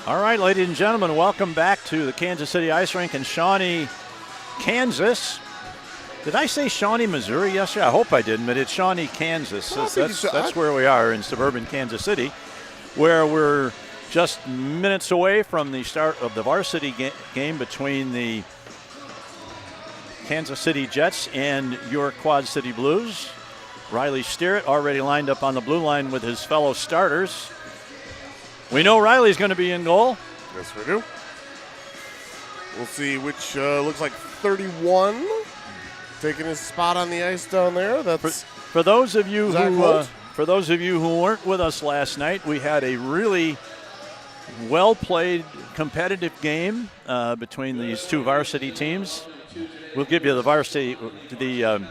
All right, ladies and gentlemen, welcome back to the Kansas City Ice Rink in Shawnee, Kansas. Did I say Shawnee, Missouri yesterday? I hope I didn't, but it's Shawnee, Kansas. That's where we are in suburban Kansas City, where we're just minutes away from the start of the varsity game between the Kansas City Jets and your Quad City Blues. Riley Steerett already lined up on the blue line with his fellow starters. We know Riley's going to be in goal. Yes, we do. We'll see which looks like 31 taking his spot on the ice down there. That's for those of you who weren't with us last night. We had a really well-played, competitive game between these two varsity teams. We'll give you the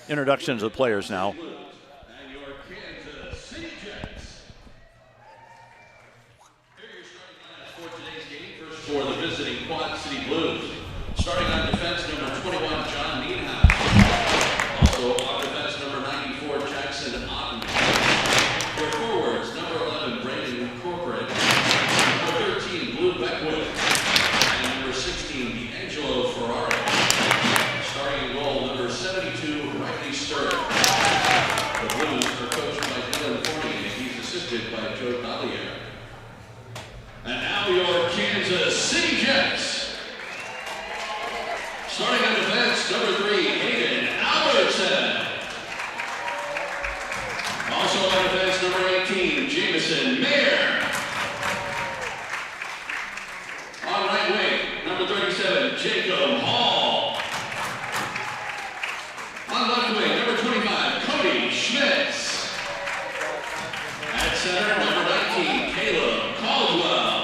introductions of the players now. For the visiting Quad City Blues. Starting on defense, number 21, John Nienhouse. Also on defense, number 94, Jackson Otten. For forwards, number 11, Brandon Corcoran. Number 13, Blue Beckwith. And number 16, D'Angelo Ferrari. Starting in goal, number 72, Riley Steerett. The Blues are coached by Dylan Forney, and he's assisted by Joe Collier. And now your Kansas City Jets. Starting on defense, number 3, Hayden Albertson. Also on defense, number 18, Jameson Mayer. On right wing, number 37, Jacob Hall. On left wing, number 25, Cody Schmitz. At center, number 19, Caleb Caldwell.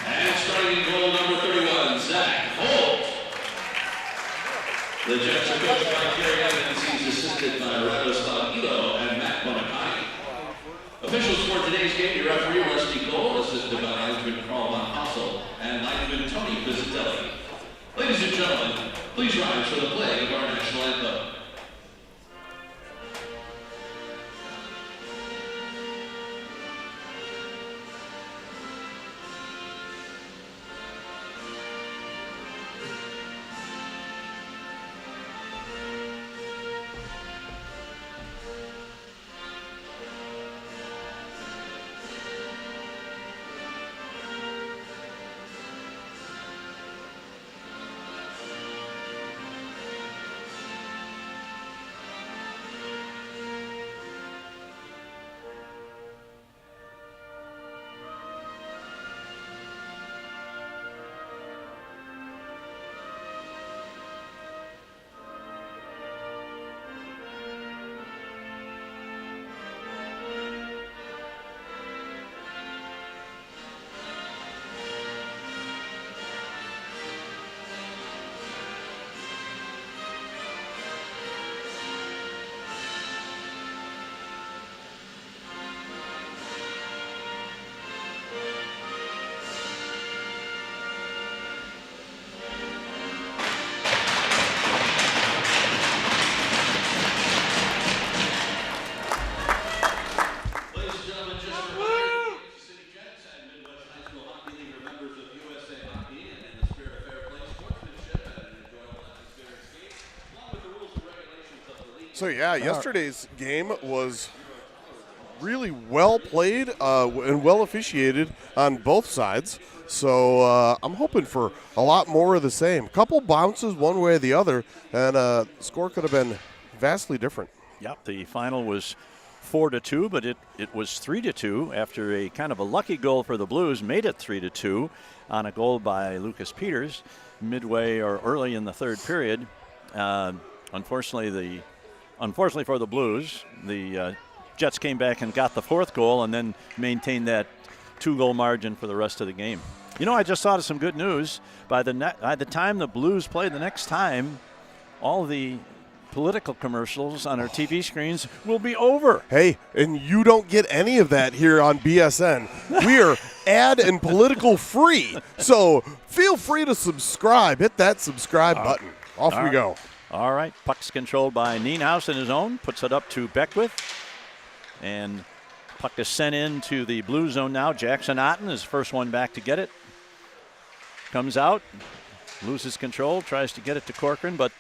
And starting in goal, number 31, Zach Holt. The Jets are coached by Kerry Evans. He's assisted by Radoslav Ilo and Matt Bonakai. Officials for today's game, your referee, Rusty Cole, assisted by linesman Carl Von Hossel and linesman Tony Pizzatelli. Ladies and gentlemen, please rise for the playing of our national anthem. So yeah, yesterday's game was really well played and well officiated on both sides. So I'm hoping for a lot more of the same. Couple bounces one way or the other, and the score could have been vastly different. Yep, the final was 4-2, but it was 3-2 after a kind of a lucky goal for the Blues made it 3-2 on a goal by Lucas Peters midway or early in the third period. Unfortunately for the Blues, the Jets came back and got the fourth goal and then maintained that 2-goal margin for the rest of the game. You know, I just thought of some good news. By the time the Blues play the next time, all the political commercials on our TV screens will be over. Hey, and you don't get any of that here on BSN. We are ad and political free. So feel free to subscribe. Hit that subscribe button. Off we go. All right, puck's controlled by Nienhouse in his own, puts it up to Beckwith, and Puck is sent into the blue zone now. Jackson Otten is the first one back to get it. Comes out, loses control, tries to get it to Corcoran, but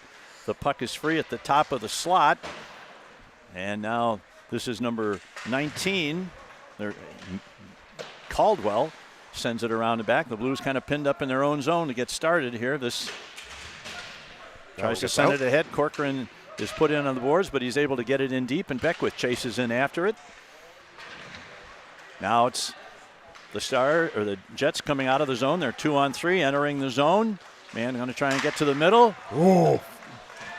the puck is free at the top of the slot. And now this is number 19. Caldwell sends it around the back. The Blues kind of pinned up in their own zone to get started here. This tries to send it ahead. Corcoran is put in on the boards, but he's able to get it in deep, and Beckwith chases in after it. Now it's the Jets coming out of the zone. They're 2-on-3, entering the zone. Man going to try and get to the middle. Oh.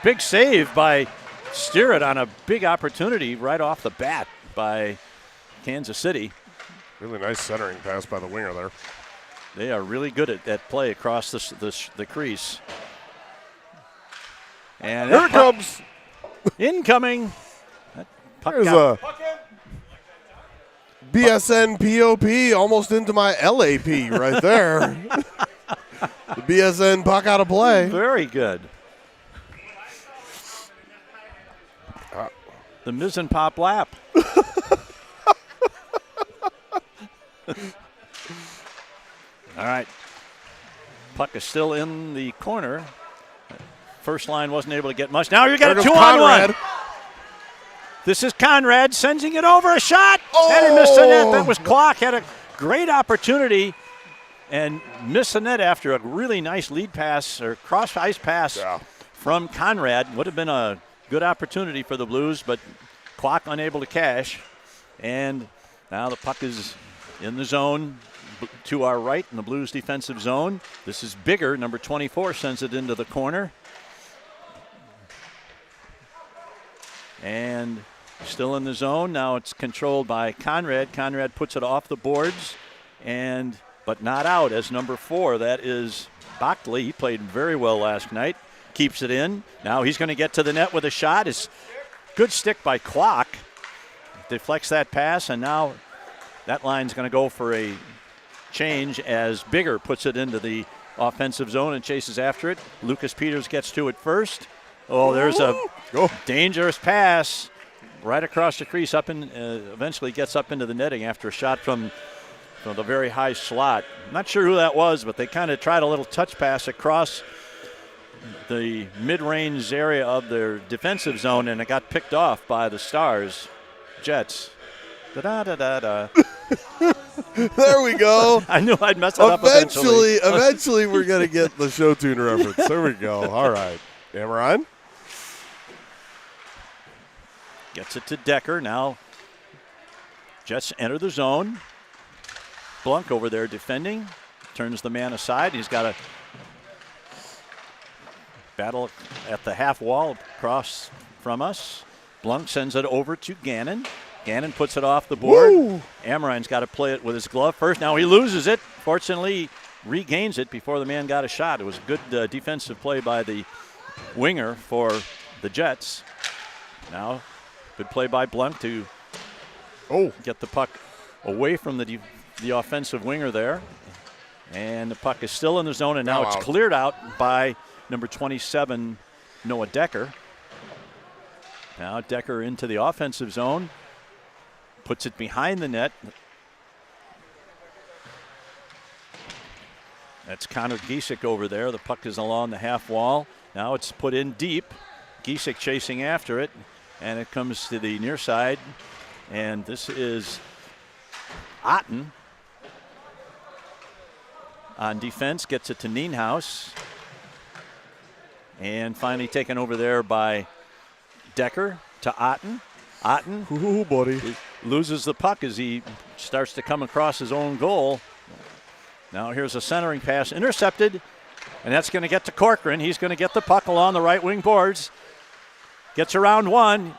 Big save by Steerett on a big opportunity right off the bat by Kansas City. Really nice centering pass by the winger there. They are really good at that play across the crease. And here it comes. Incoming. That puck There's a BSN POP almost into my LAP right there. The BSN puck out of play. Very good. The Mizzen pop lap. All right. Puck is still in the corner. First line wasn't able to get much. Now you got a 2-on-1. This is Conrad sending it over, a shot. Oh! And he missed the net. That was Klock. Had a great opportunity and missed the net after a really nice lead pass or cross ice pass from Conrad. Would have been a good opportunity for the Blues, but Klock unable to cash. And now the puck is in the zone to our right in the Blues defensive zone. This is Bigger. Number 24 sends it into the corner. And still in the zone. Now it's controlled by Conrad. Conrad puts it off the boards, but not out as number 4. That is Bockley. He played very well last night. Keeps it in. Now he's going to get to the net with a shot. It's good stick by Klock. Deflects that pass, and now that line's going to go for a change as Bigger puts it into the offensive zone and chases after it. Lucas Peters gets to it first. Oh, there's a dangerous pass right across the crease, eventually gets up into the netting after a shot from the very high slot. I'm not sure who that was, but they kind of tried a little touch pass across the mid-range area of their defensive zone, and it got picked off by the Stars. Jets. Da-da-da-da-da. There we go. I knew I'd mess it up eventually. Eventually we're going to get the show tune reference. There we go. All right. Amaran. Gets it to Decker. Now Jets enter the zone. Blunk over there defending. Turns the man aside. He's got a battle at the half wall across from us. Blunk sends it over to Gannon. Gannon puts it off the board. Woo! Amaran's got to play it with his glove first. Now he loses it. Fortunately, regains it before the man got a shot. It was a good defensive play by the winger for the Jets. Now, good play by Blunk to get the puck away from the offensive winger there. And the puck is still in the zone, and now it's cleared out by number 27, Noah Decker. Now Decker into the offensive zone. Puts it behind the net. That's Connor Giesick over there. The puck is along the half wall. Now it's put in deep. Giesick chasing after it. And it comes to the near side. And this is Otten. On defense, gets it to Nienhuis. And finally taken over there by Decker to Otten. Otten loses the puck as he starts to come across his own goal. Now here's a centering pass intercepted, and that's going to get to Corcoran. He's going to get the puck along the right wing boards. Gets around one.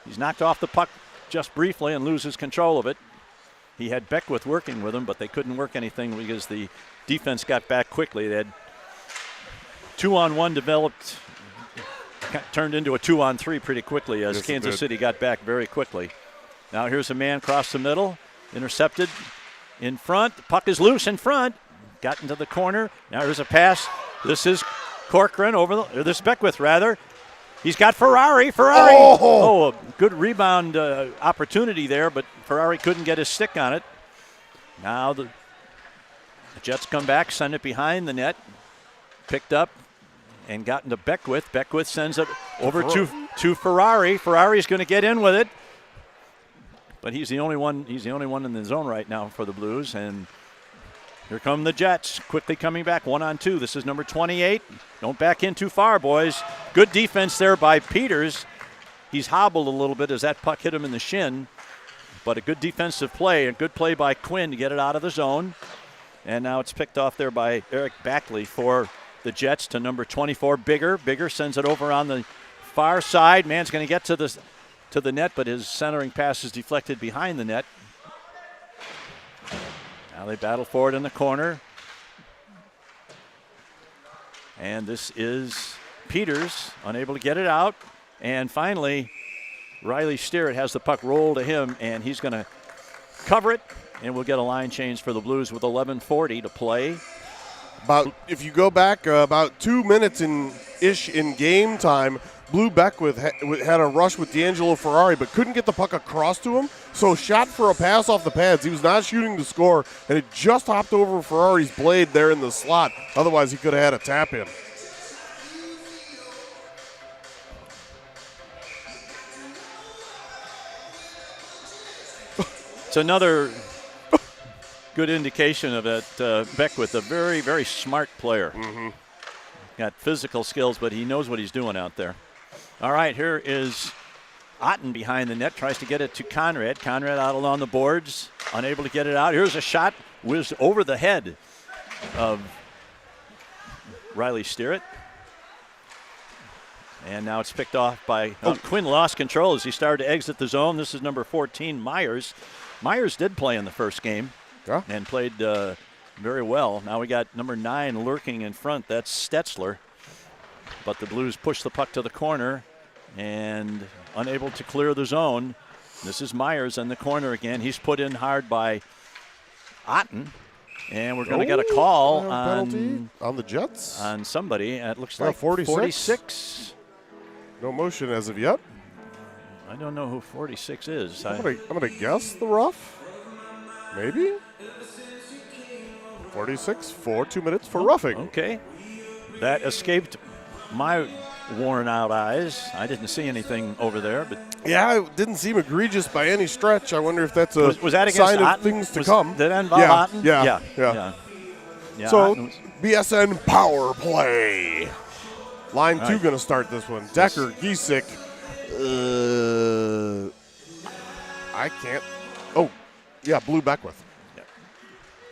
He's knocked off the puck just briefly and loses control of it. He had Beckwith working with him, but they couldn't work anything because the defense got back quickly. They had 2-on-1 developed, turned into a 2-on-3 pretty quickly as Kansas City got back very quickly. Now here's a man across the middle, intercepted in front. The puck is loose in front, got into the corner. Now here's a pass. This is Corcoran this is Beckwith rather. He's got Ferrari. Oh, good rebound opportunity there, but Ferrari couldn't get his stick on it. Now the Jets come back, send it behind the net, picked up and gotten to Beckwith. Beckwith sends it over to Ferrari. Ferrari's going to get in with it, but he's the only one in the zone right now for the Blues. And here come the Jets, quickly coming back 1-on-2. This is number 28. Don't back in too far, boys. Good defense there by Peters. He's hobbled a little bit as that puck hit him in the shin, but a good defensive play, a good play by Quinn to get it out of the zone. And now it's picked off there by Eric Backley for the Jets to number 24, Bigger. Bigger sends it over on the far side. Man's going to get to the net, but his centering pass is deflected behind the net. Now they battle for it in the corner. And this is Peters, unable to get it out. And finally, Riley Steerett has the puck roll to him, and he's going to cover it. And we'll get a line change for the Blues with 11:40 to play. If you go back about 2 minutes in game time, Blue Beckwith had a rush with D'Angelo Ferrari, but couldn't get the puck across to him. So shot for a pass off the pads. He was not shooting to score, and it just hopped over Ferrari's blade there in the slot. Otherwise, he could have had a tap in. It's another good indication of that Beckwith, a very, very smart player. Mm-hmm. Got physical skills, but he knows what he's doing out there. All right, here is Otten behind the net, tries to get it to Conrad. Conrad out along the boards, unable to get it out. Here's a shot, whizzed over the head of Riley Steerett. And now it's picked off by Quinn. Lost control as he started to exit the zone. This is number 14, Myers. Myers did play in the first game and played very well. Now we got number 9 lurking in front. That's Stetzler. But the Blues push the puck to the corner and unable to clear the zone. This is Myers in the corner again. He's put in hard by Otten. And we're going to get a call on the Jets? On somebody. It looks like 46. No motion as of yet. I don't know who 46 is. I'm gonna guess the rough. Maybe. 46 for 2 minutes for roughing. Okay. That escaped my worn out eyes. I didn't see anything over there, but yeah, it didn't seem egregious by any stretch. I wonder if that's a was that sign of Otten? Things to come. Did that involve Otten? Yeah. So Otten BSN power play. Line 2 going to start this one. Decker, Giesik. I can't. Oh, yeah, Blue Beckwith. Yep.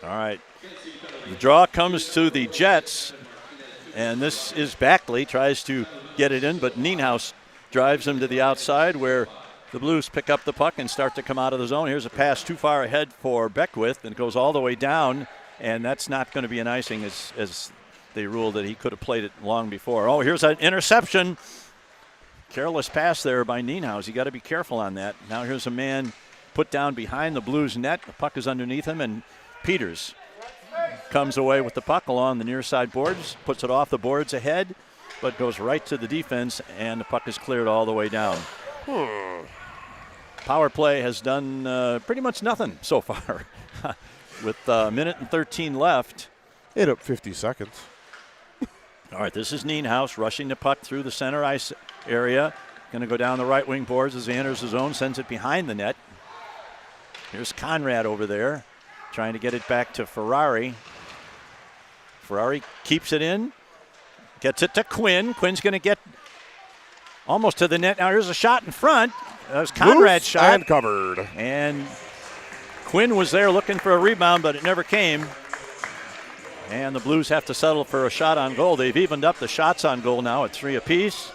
All right. The draw comes to the Jets, and this is Backley. Tries to get it in, but Nienhuis drives him to the outside where the Blues pick up the puck and start to come out of the zone. Here's a pass too far ahead for Beckwith, and it goes all the way down, and that's not going to be an icing as they ruled that he could have played it long before. Oh, here's an interception. Careless pass there by Nienhuis. You got to be careful on that. Now here's a man put down behind the Blues net. The puck is underneath him, and Peters comes away with the puck along the near side boards, puts it off the boards ahead, but goes right to the defense, and the puck is cleared all the way down. Power play has done pretty much nothing so far. With a minute and 13 left. Ate up 50 seconds. All right, this is Nienhuis rushing the puck through the center ice area. Going to go down the right wing boards as he enters the zone, sends it behind the net. Here's Conrad over there trying to get it back to Ferrari. Ferrari keeps it in, gets it to Quinn. Quinn's going to get almost to the net. Now here's a shot in front. That was Conrad's shot. And covered. And Quinn was there looking for a rebound, but it never came. And the Blues have to settle for a shot on goal. They've evened up the shots on goal now at 3 apiece.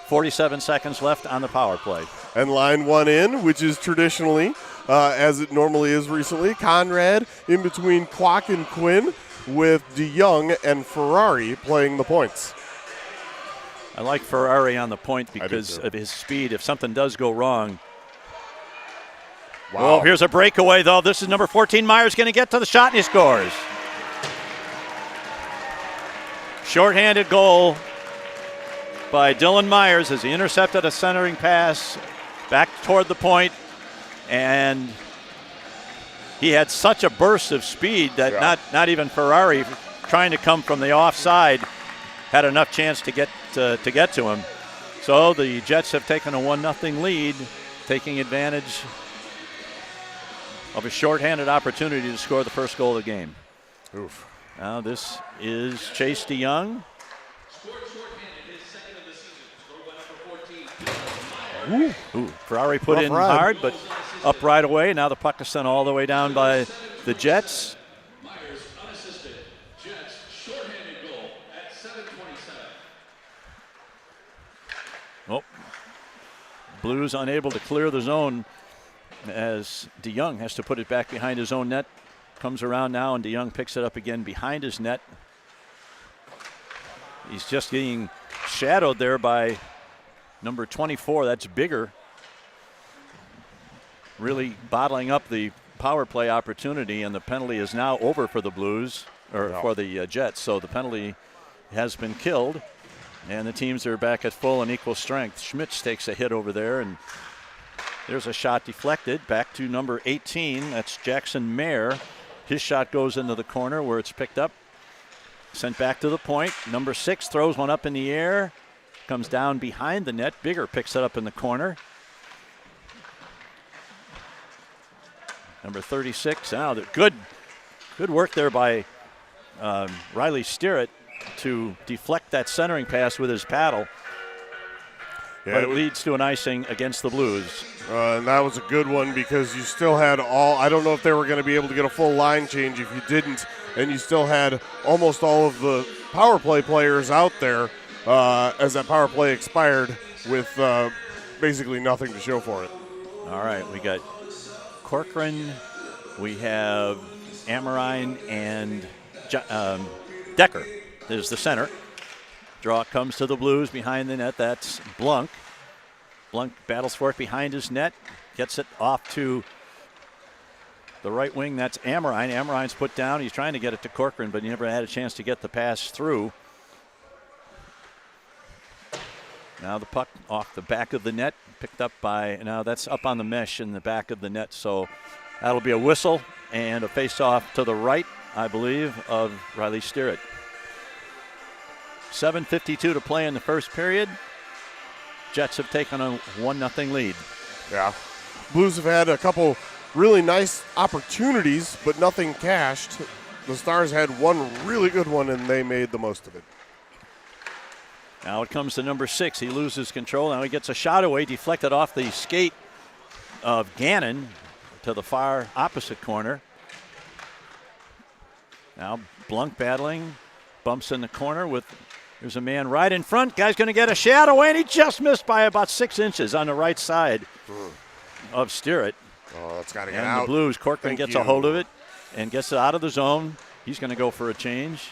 47 seconds left on the power play. And line 1 in, which is traditionally, as it normally is recently, Conrad in between Kwok and Quinn, with DeYoung and Ferrari playing the points. I like Ferrari on the point because of his speed. If something does go wrong. Wow. Oh, here's a breakaway, though. This is number 14. Myers going to get to the shot, and he scores. Shorthanded goal by Dylan Myers as he intercepted a centering pass back toward the point, and he had such a burst of speed that not even Ferrari, trying to come from the offside, had enough chance to get to him. So the Jets have taken a 1-0 lead, taking advantage of a shorthanded opportunity to score the first goal of the game. Oof. Now this is Chase DeYoung. Ooh, Ferrari put in hard, but up right away. Now the puck is sent all the way down by the Jets. Myers unassisted. Jets shorthanded goal at 7:27. Oh, Blues unable to clear the zone as DeYoung has to put it back behind his own net. Comes around now, and DeYoung picks it up again behind his net. He's just getting shadowed there by number 24, that's Bigger, really bottling up the power play opportunity, and the penalty is now over for the Blues, or for the Jets. So the penalty has been killed, and the teams are back at full and equal strength. Schmitz takes a hit over there, and there's a shot deflected back to number 18. That's Jackson Mayer. His shot goes into the corner where it's picked up, sent back to the point. Number 6 throws one up in the air. Comes down behind the net. Bigger picks it up in the corner. Number 36. Now, good work there by Riley Steerett to deflect that centering pass with his paddle. Yeah, but it leads to an icing against the Blues. And that was a good one because you still had I don't know if they were going to be able to get a full line change if you didn't, and you still had almost all of the power play players out there as that power play expired with basically nothing to show for it. All right, we got Corcoran, we have Amorine, and Decker is the center. Draw comes to the Blues behind the net. That's Blunk. Blunk battles for it behind his net, gets it off to the right wing. That's Amorine. Amorine's put down. He's trying to get it to Corcoran, but he never had a chance to get the pass through. Now the puck off the back of the net, picked up by, now that's up on the mesh in the back of the net, so that'll be a whistle and a face-off to the right, I believe, of Riley Steerett. 7:52 to play in the first period. Jets have taken a 1-0 lead. Yeah. Blues have had a couple really nice opportunities, but nothing cashed. The Stars had one really good one, and they made the most of it. Now it comes to number 6. He loses control. Now he gets a shot away, deflected off the skate of Gannon to the far opposite corner. Now Blunk battling, bumps in the corner with, there's a man right in front. Guy's going to get a shot away, and he just missed by about 6 inches on the right side of Steerett. Oh, that's got to get and out. The Blues, Corcoran gets a hold of it and gets it out of the zone. He's going to go for a change.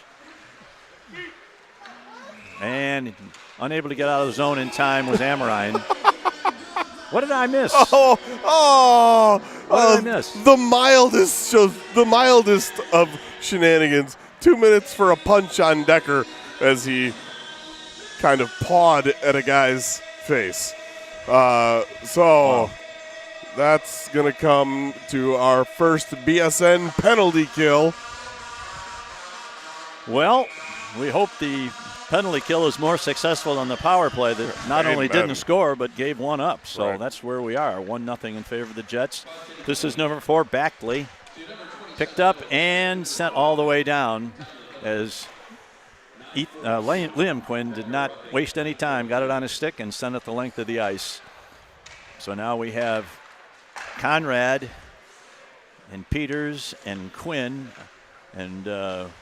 And unable to get out of the zone in time was Amorine. What did I miss? What did I miss? The mildest of shenanigans. 2 minutes for a punch on Decker as he kind of pawed at a guy's face. That's going to come to our first BSN penalty kill. Well, we hope the penalty kill is more successful than the power play that not only didn't score but gave one up. So that's where we are, 1-0 in favor of the Jets. This is number 4, Backley. Picked up and sent all the way down as Liam Quinn did not waste any time, got it on his stick and sent it the length of the ice. So now we have Conrad and Peters and Quinn and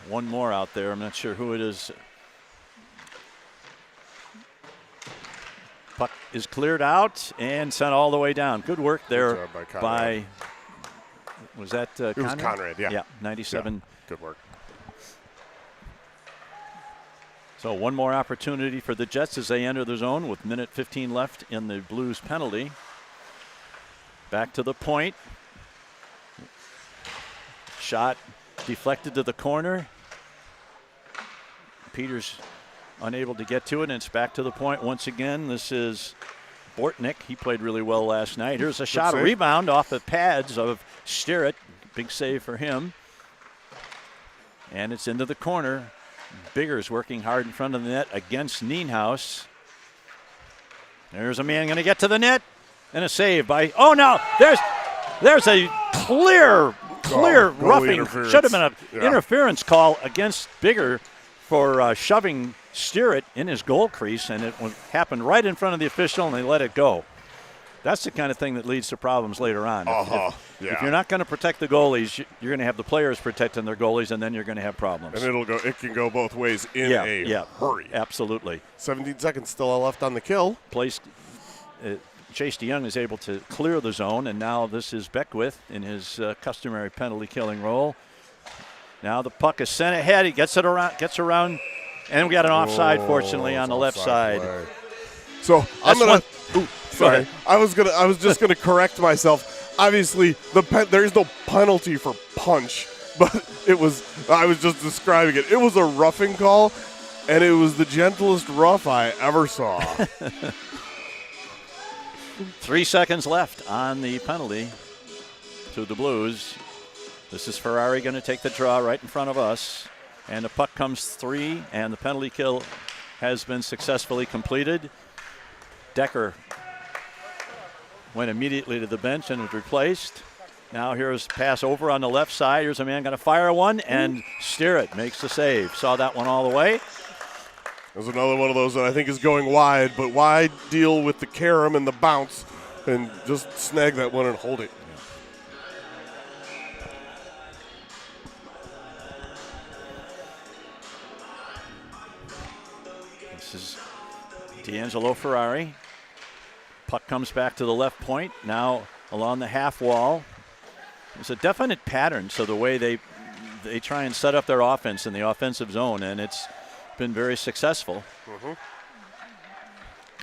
one more out there. I'm not sure who it is. Puck is cleared out and sent all the way down. Good work there by was that Conrad? It was Conrad, yeah. Yeah, 97. Yeah, good work. So one more opportunity for the Jets as they enter the zone with minute 15 left in the Blues penalty. Back to the point. Shot deflected to the corner. Peters unable to get to it, and it's back to the point once again. This is Bortnick. He played really well last night. Here's a shot, a rebound off the pads of Sterrett. Big save for him. And it's into the corner. Biggers working hard in front of the net against Nienhuis. There's a man going to get to the net. And a save by, oh no, there's a clear roughing. Should have been an interference call against Bigger for shoving Sterrett in his goal crease, and it happened right in front of the official, and they let it go. That's the kind of thing that leads to problems later on. If you're not going to protect the goalies, you're going to have the players protecting their goalies, and then you're going to have problems. And it can go both ways in a hurry. Absolutely. 17 seconds still left on the kill. Chase DeYoung is able to clear the zone, and now this is Beckwith in his customary penalty-killing role. Now the puck is sent ahead. He gets around, and we got an offside, fortunately, on the left side. So I'm going to – sorry. I was just going to correct myself. Obviously, there is no penalty for punch, but I was just describing it. It was a roughing call, and it was the gentlest rough I ever saw. 3 seconds left on the penalty to the Blues. This is Ferrari going to take the draw right in front of us. And the puck comes 3, and the penalty kill has been successfully completed. Decker went immediately to the bench and was replaced. Now here's pass over on the left side. Here's a man going to fire one, and Sterrett makes the save. Saw that one all the way. There's another one of those that I think is going wide, but why deal with the carom and the bounce and just snag that one and hold it? This is D'Angelo Ferrari. Puck comes back to the left point, now along the half wall. There's a definite pattern, so the way they try and set up their offense in the offensive zone, and it's been very successful.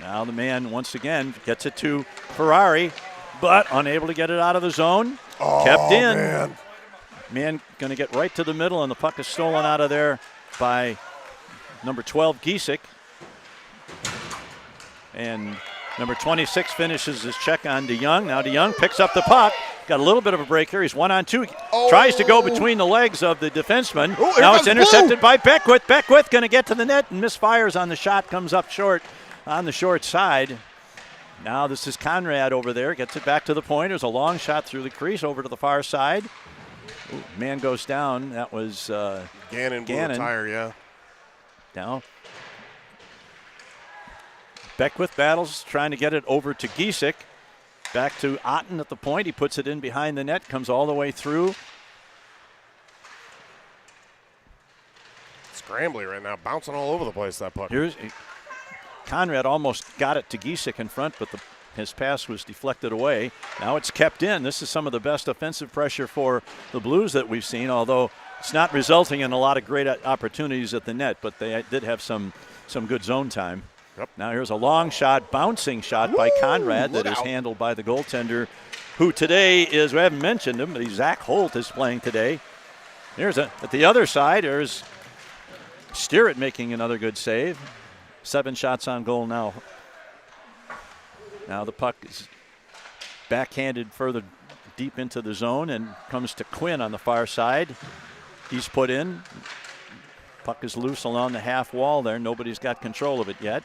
Now the man once again gets it to Ferrari, but unable to get it out of the zone. Kept in. Man going to get right to the middle, and the puck is stolen out of there by number 12, Giesick. And number 26 finishes his check on DeYoung. Now DeYoung picks up the puck. Got a little bit of a break here. He's 1-on-2. Tries to go between the legs of the defenseman. Now it's intercepted by Beckwith. Beckwith going to get to the net and misfires on the shot. Comes up short on the short side. Now this is Conrad over there. Gets it back to the point. There's a long shot through the crease over to the far side. Man goes down. That was Gannon. Blew a tire, yeah. Now Beckwith battles, trying to get it over to Giesick. Back to Otten at the point. He puts it in behind the net, comes all the way through. Scrambling right now, bouncing all over the place, that puck. Conrad almost got it to Giesick in front, but his pass was deflected away. Now it's kept in. This is some of the best offensive pressure for the Blues that we've seen, although it's not resulting in a lot of great opportunities at the net, but they did have some good zone time. Now here's a long shot, bouncing shot by Conrad that is handled by the goaltender, who today is, we haven't mentioned him, but Zach Holt is playing today. At the other side, there's Sterrett making another good save. 7 shots on goal now. Now the puck is backhanded further deep into the zone and comes to Quinn on the far side. He's put in. Puck is loose along the half wall there. Nobody's got control of it yet.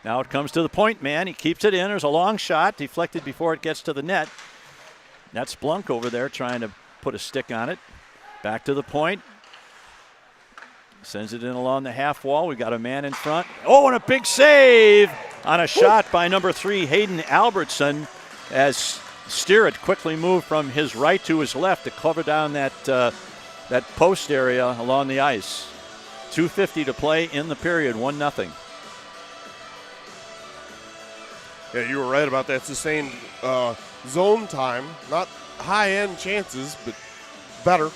Now it comes to the point man. He keeps it in. There's a long shot deflected before it gets to the net. That's Blunk over there trying to put a stick on it. Back to the point. Sends it in along the half wall. We've got a man in front. Oh, and a big save on a shot by number 3, Hayden Albertson, as Sterrett quickly moved from his right to his left to cover down that post area along the ice. 2:50 to play in the period, 1-0. Yeah, you were right about that. Sustained zone time. Not high-end chances, but better.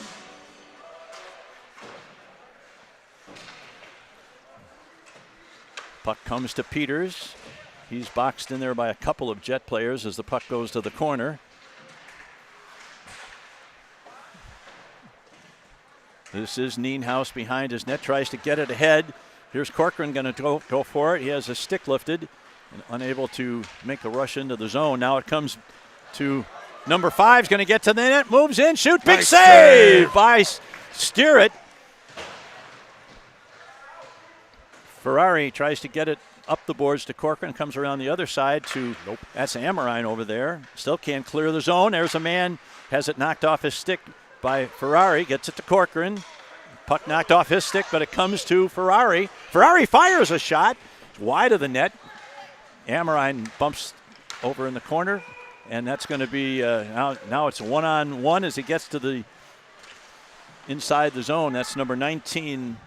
Puck comes to Peters. He's boxed in there by a couple of Jet players as the puck goes to the corner. This is Nienhuis behind his net, tries to get it ahead. Here's Corcoran going to go for it. He has a stick lifted. and unable to make a rush into the zone. Now it comes to number 5, going to get to the net, moves in, shoot, big Nice save by Steer. Ferrari tries to get it up the boards to Corcoran, comes around the other side to, that's Amorine over there. Still can't clear the zone. There's a man, has it knocked off his stick by Ferrari, gets it to Corcoran. Puck knocked off his stick, but it comes to Ferrari. Ferrari fires a shot wide of the net. Amorine bumps over in the corner, and that's going to be, now it's 1-on-1 as he gets to the inside the zone. That's number 19,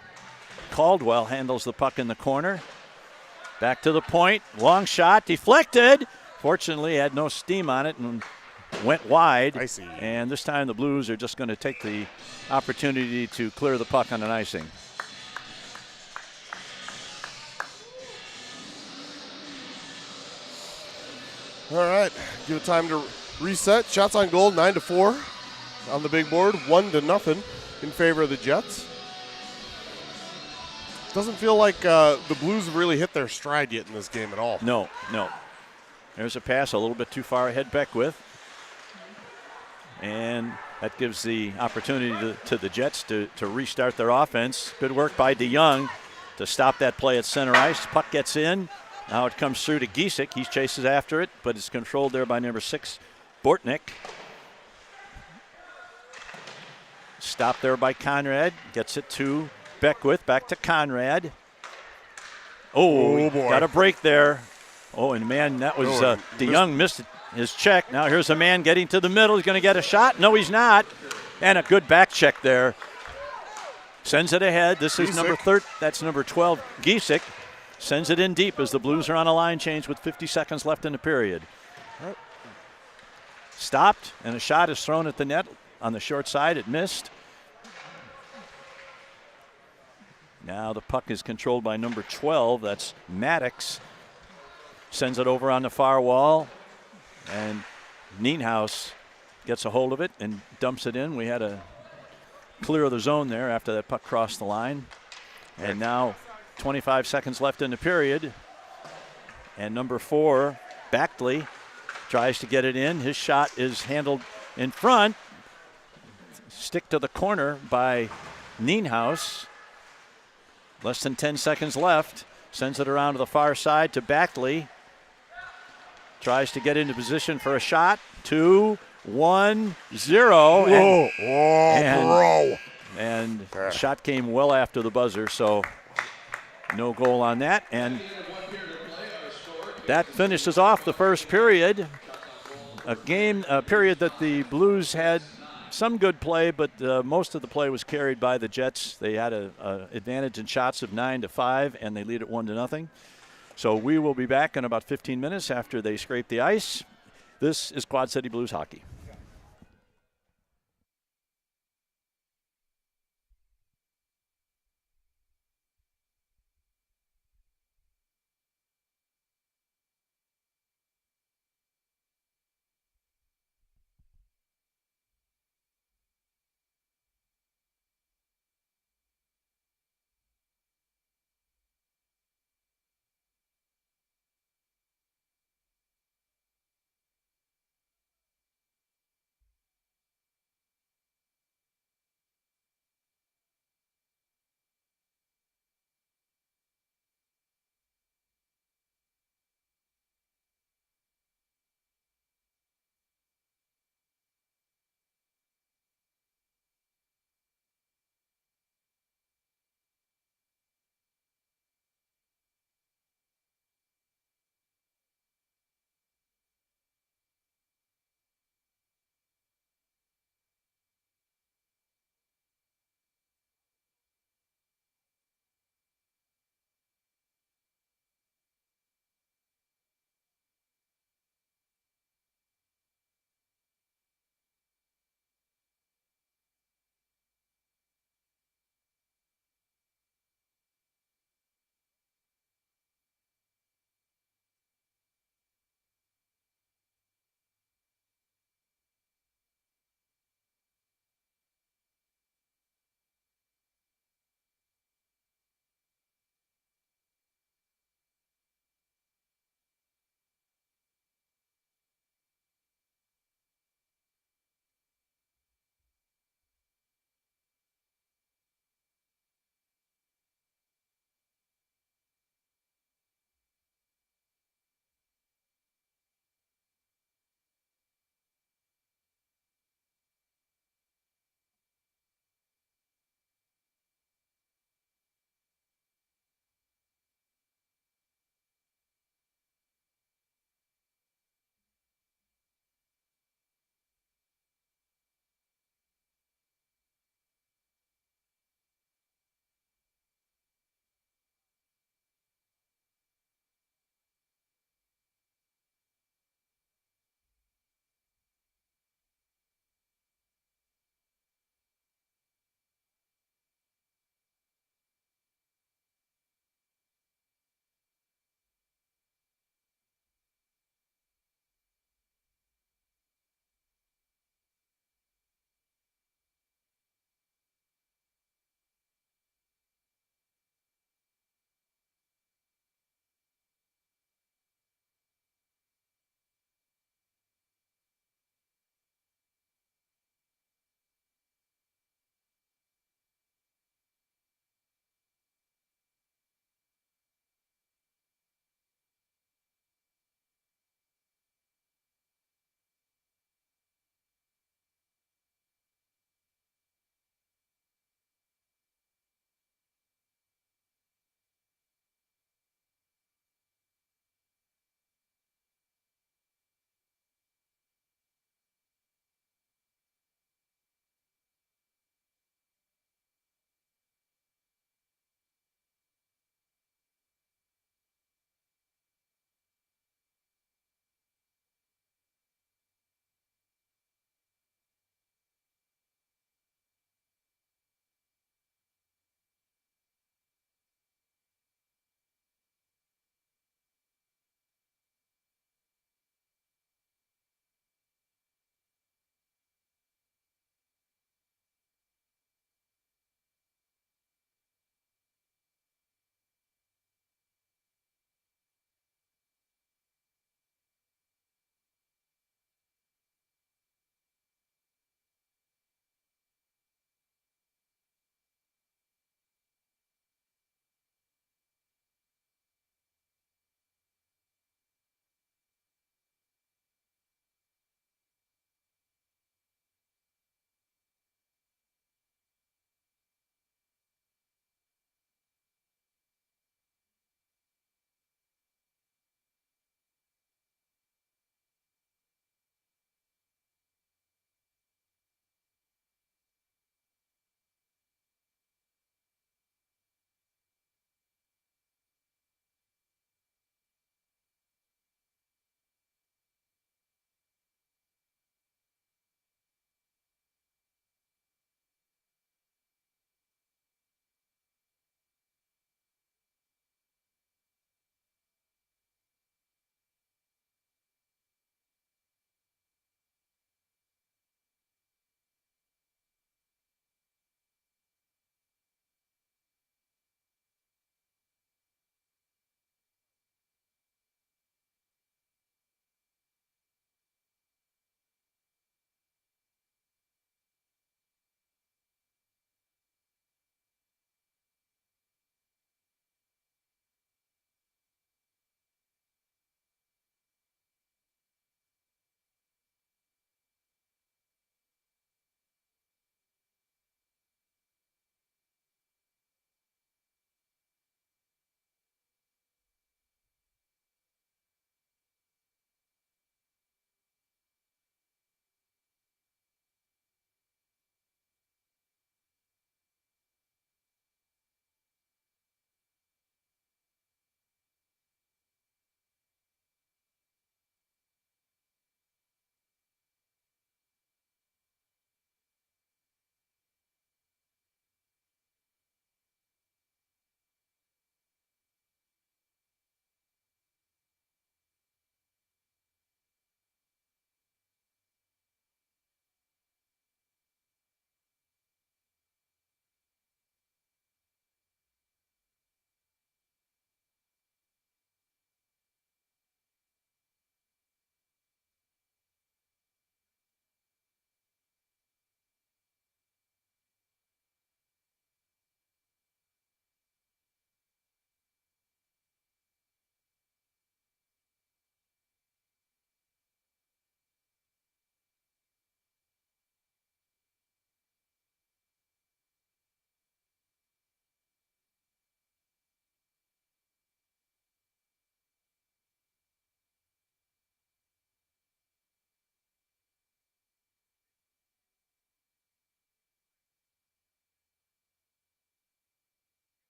Caldwell, handles the puck in the corner. Back to the point, long shot, deflected. Fortunately, had no steam on it and went wide. I see. And this time the Blues are just going to take the opportunity to clear the puck on an icing. All right, give it time to reset. Shots on goal, 9-4 on the big board, 1-0 in favor of the Jets. Doesn't feel like the Blues have really hit their stride yet in this game at all. No. There's a pass a little bit too far ahead, Beckwith. And that gives the opportunity to the Jets to restart their offense. Good work by DeYoung to stop that play at center ice. Puck gets in. Now it comes through to Giesek. He chases after it, but it's controlled there by number 6, Bortnick. Stopped there by Conrad. Gets it to Beckwith. Back to Conrad. Oh boy. Got a break there. Oh, and man, that was DeYoung missed his check. Now here's a man getting to the middle. He's going to get a shot. No, he's not. And a good back check there. Sends it ahead. This is that's number 12, Giesek. Sends it in deep as the Blues are on a line change with 50 seconds left in the period. Stopped, and a shot is thrown at the net on the short side. It missed. Now the puck is controlled by number 12. That's Maddox. Sends it over on the far wall. And Nienhuis gets a hold of it and dumps it in. We had a clear of the zone there after that puck crossed the line. And now 25 seconds left in the period. And number 4, Backley, tries to get it in. His shot is handled in front. Stick to the corner by Nienhuis. Less than 10 seconds left. Sends it around to the far side to Backley. Tries to get into position for a shot. 2, 1, 0. And the shot came well after the buzzer, so no goal on that. And that finishes off the first period. A period that the Blues had some good play, but most of the play was carried by the Jets. They had an advantage in shots of 9-5, and they lead it 1-0. So we will be back in about 15 minutes after they scrape the ice. This is Quad City Blues hockey.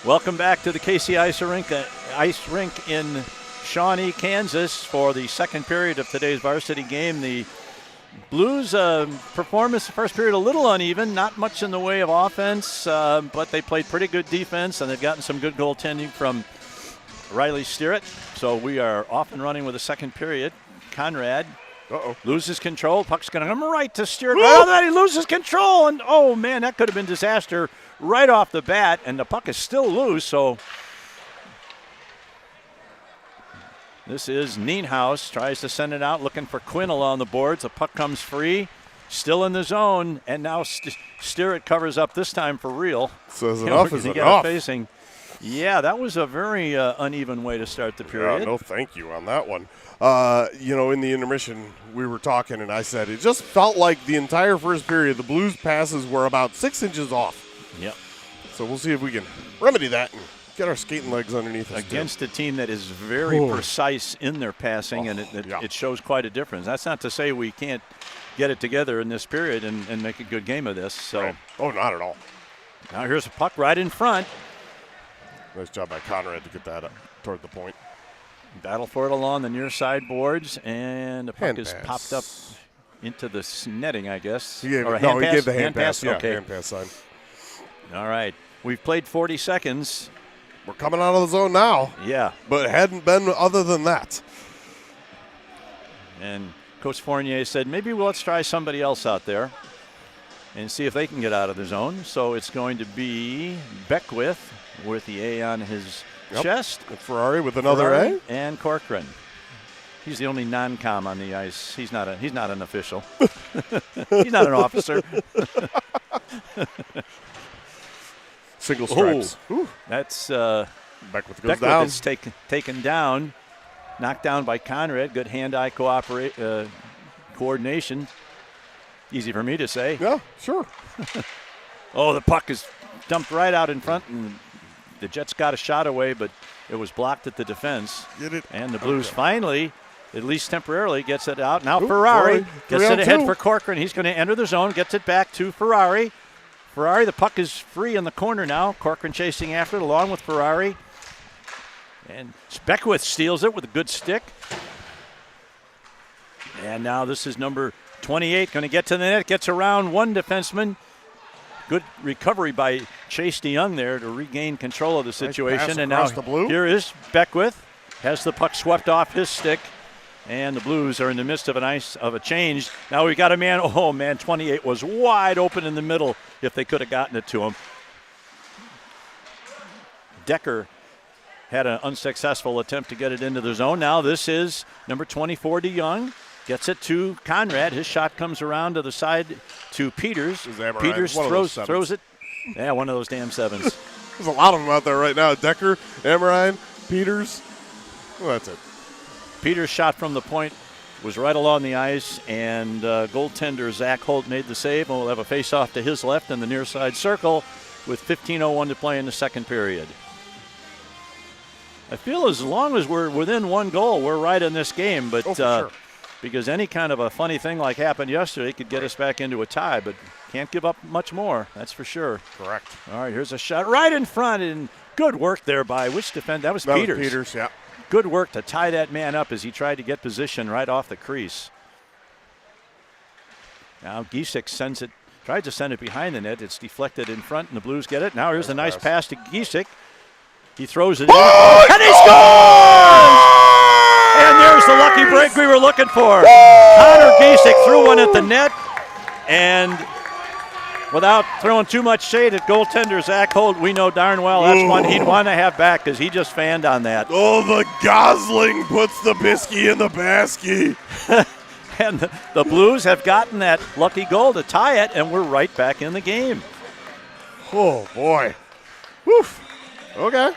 Welcome back to the KC Ice Rink in Shawnee, Kansas for the second period of today's varsity game. The Blues performance the first period a little uneven, not much in the way of offense, but they played pretty good defense, and they've gotten some good goaltending from Riley Steerett. So we are off and running with the second period. Conrad loses control. Puck's going to come right to Steerett. Right on that, he loses control, and oh man, that could have been disaster right off the bat, and the puck is still loose. So this is Nienhuis, tries to send it out, looking for Quinn along the boards. The puck comes free, still in the zone, and now Steerett covers up this time for real. Says enough is enough. Facing. Yeah, that was a very uneven way to start the period. Yeah, no thank you on that one. In the intermission, we were talking, and I said it just felt like the entire first period, the Blues passes were about 6 inches off. Yep. So we'll see if we can remedy that and get our skating legs underneath us. Against a team that is very precise in their passing, and it shows quite a difference. That's not to say we can't get it together in this period and make a good game of this. So, right. Oh, not at all. Now here's a puck right in front. Nice job by Conrad to get that up toward the point. Battle for it along the near side boards, and the puck is pass. popped up into the netting, I guess. He gave the hand pass. Yeah, okay. hand pass sign. All right. We've played 40 seconds. We're coming out of the zone now. Yeah. But it hadn't been other than that. And Coach Fournier said, maybe let's try somebody else out there and see if they can get out of the zone. So it's going to be Beckwith with the A on his chest. Ferrari with another A. And Corcoran. He's the only non-com on the ice. He's not an official. He's not an officer. Single stripes. Ooh. That's Beckwith goes down. Is taken down, knocked down by Conrad. Good hand-eye coordination. Easy for me to say. Yeah, sure. The puck is dumped right out in front, and the Jets got a shot away, but it was blocked at the defense. And the Blues finally, at least temporarily, gets it out. Now Ferrari gets it ahead for Corcoran. He's going to enter the zone, gets it back to Ferrari. The puck is free in the corner now. Corcoran chasing after it along with Ferrari. And Beckwith steals it with a good stick. And now this is number 28 going to get to the net. Gets around one defenseman. Good recovery by Chase DeYoung there to regain control of the situation. Nice and now the here is Beckwith. Has the puck swept off his stick. And the Blues are in the midst of a change. Now we got a man. 28 was wide open in the middle if they could have gotten it to him. Decker had an unsuccessful attempt to get it into the zone. Now this is number 24, DeYoung. Gets it to Conrad. His shot comes around to the side to Peters. Peters throws it. Yeah, one of those damn sevens. There's a lot of them out there right now. Decker, Amrine, Peters. Well, that's it. Peters' shot from the point was right along the ice, and goaltender Zach Holt made the save, and we'll have a face-off to his left in the near side circle with 15:01 to play in the second period. I feel as long as we're within one goal, we're right in this game, but sure. Because any kind of a funny thing like happened yesterday could get us back into a tie, but can't give up much more, that's for sure. Correct. All right, here's a shot right in front, and good work there by which defender? That was Peters. Peters, yeah. Good work to tie that man up as he tried to get position right off the crease. Now Giesek tried to send it behind the net. It's deflected in front, and the Blues get it. Now here's a nice pass to Giesek. He throws it in, and he scores! And there's the lucky break we were looking for. Connor Giesek threw one at the net, and without throwing too much shade at goaltender Zach Holt, we know darn well that's one he'd want to have back because he just fanned on that. Oh, the Gosling puts the biscuit in the basket. And the Blues have gotten that lucky goal to tie it, and we're right back in the game. Oh, boy. Woof. Okay.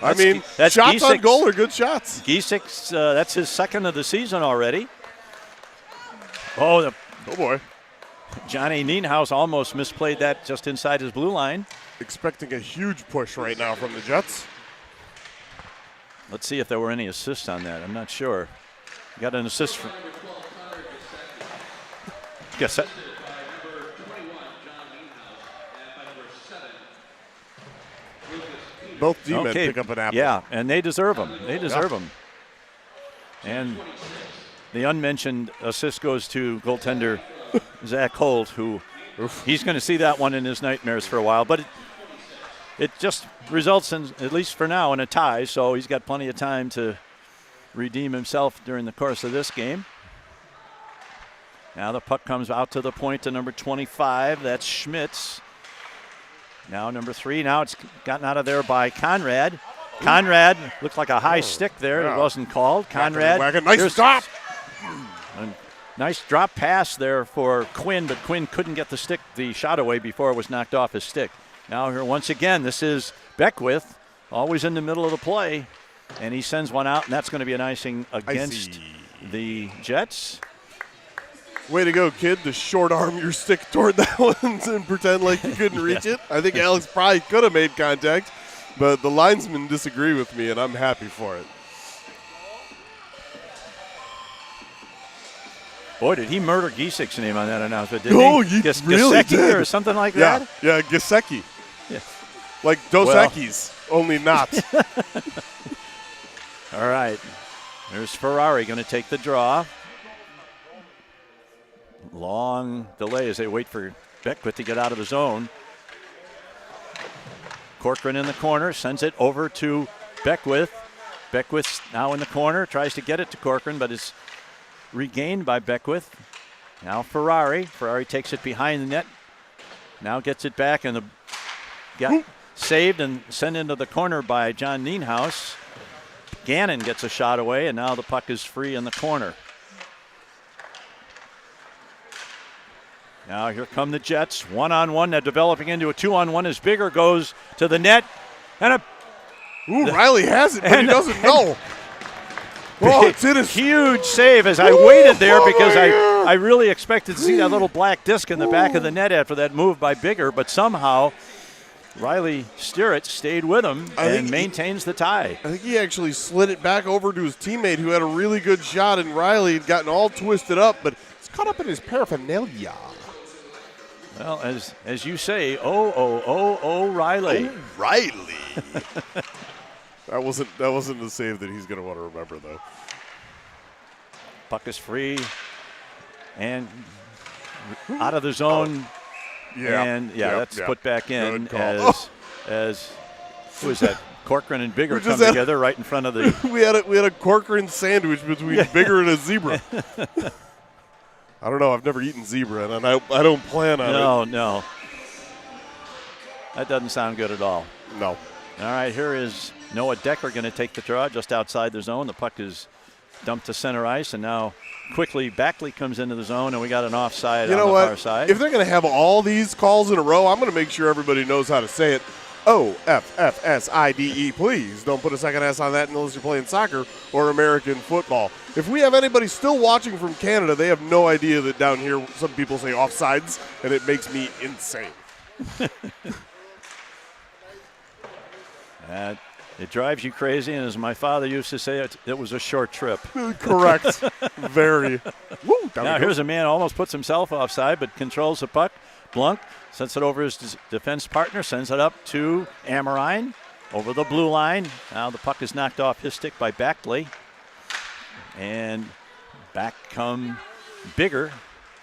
That's shots on goal are good shots. Giesek's, that's his second of the season already. Oh boy. Johnny Nienhuis almost misplayed that just inside his blue line. Expecting a huge push right now from the Jets. Let's see if there were any assists on that. I'm not sure. Got an assist from. Guess that. both D-men pick up an apple. Yeah, and they deserve them. They deserve them. And the unmentioned assist goes to goaltender Zach Holt, who he's going to see that one in his nightmares for a while. But it just results in, at least for now, in a tie. So he's got plenty of time to redeem himself during the course of this game. Now the puck comes out to the point to number 25. That's Schmitz. Now number 3. Now it's gotten out of there by Conrad. Conrad looked like a high stick there. Yeah. It wasn't called. Conrad. Nice stop. Nice drop pass there for Quinn, but Quinn couldn't get the shot away before it was knocked off his stick. Now here once again, this is Beckwith, always in the middle of the play, and he sends one out, and that's going to be an icing against the Jets. Way to go, kid, to short arm your stick toward that one and pretend like you couldn't reach it. I think Alex probably could have made contact, but the linesmen disagree with me, and I'm happy for it. Boy, did he murder Gisik's name on that announcement, didn't he? Oh, he really Gisecki did. Or something like that? Yeah, Gisecki. Yeah. Like Dos Equis, only not. All right. There's Ferrari going to take the draw. Long delay as they wait for Beckwith to get out of the zone. Corcoran in the corner, sends it over to Beckwith. Beckwith's now in the corner, tries to get it to Corcoran, but it's regained by Beckwith. Now Ferrari. Ferrari takes it behind the net. Now gets it back and saved and sent into the corner by John Nienhuis. Gannon gets a shot away, and now the puck is free in the corner. Now here come the Jets. 1-on-1. They're developing into a 2-on-1 as Bigger goes to the net. And Riley has it, but he doesn't know. Oh, it's in his huge save as I waited there because I really expected to see that little black disc in the back of the net after that move by Bigger, but somehow Riley Stirrett stayed with him and maintains the tie. I think he actually slid it back over to his teammate who had a really good shot, and Riley had gotten all twisted up, but it's caught up in his paraphernalia. Well, as you say, Riley. Oh, Riley. That wasn't the save that he's going to want to remember, though. Puck is free and out of the zone. That's put back in as who is that? Corcoran and Bigger come together right in front of the. we had a Corcoran sandwich between Bigger and a zebra. I don't know. I've never eaten zebra, and I don't plan on it. No. That doesn't sound good at all. No. All right, here is Noah Decker going to take the draw just outside the zone. The puck is dumped to center ice, and now quickly Backley comes into the zone, and we got an offside on the far side. If they're going to have all these calls in a row, I'm going to make sure everybody knows how to say it. OFFSIDE, please. Don't put a second S on that unless you're playing soccer or American football. If we have anybody still watching from Canada, they have no idea that down here some people say offsides, and it makes me insane. It drives you crazy, and as my father used to say, it was a short trip. Correct. Very. Woo, now here's a man who almost puts himself offside, but controls the puck. Blunk sends it over his defense partner, sends it up to Amorine over the blue line. Now the puck is knocked off his stick by Backley. And back come Bigger.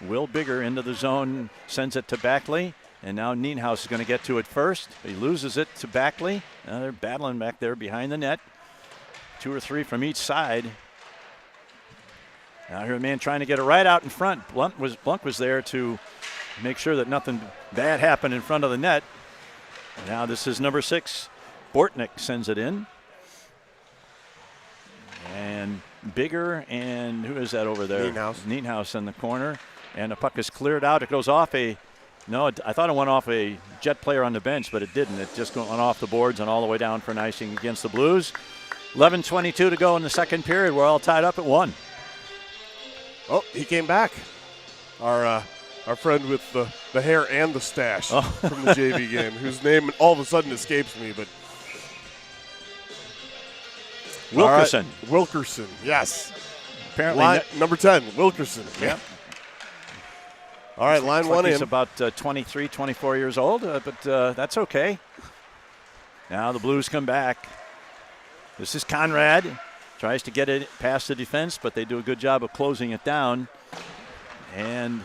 Will Bigger into the zone, sends it to Backley. And now Nienhuis is going to get to it first. He loses it to Backley. Now they're battling back there behind the net. 2 or 3 from each side. Now here a man trying to get it right out in front. Blunk was there to make sure that nothing bad happened in front of the net. Now this is number 6. Bortnick sends it in. And Bigger, and who is that over there? Nienhuis in the corner. And the puck is cleared out. It goes off I thought it went off a Jet player on the bench, but it didn't. It just went off the boards and all the way down for an icing against the Blues. 11:22 to go in the second period. We're all tied up at 1. Oh, he came back. Our friend with the hair and the stash from the JV game, whose name all of a sudden escapes me, but Wilkerson. Right. Wilkerson, yes. Apparently, number 10, Wilkerson. Yep. All right, line one in. He's about 23, 24 years old, but that's okay. Now the Blues come back. This is Conrad. Tries to get it past the defense, but they do a good job of closing it down. And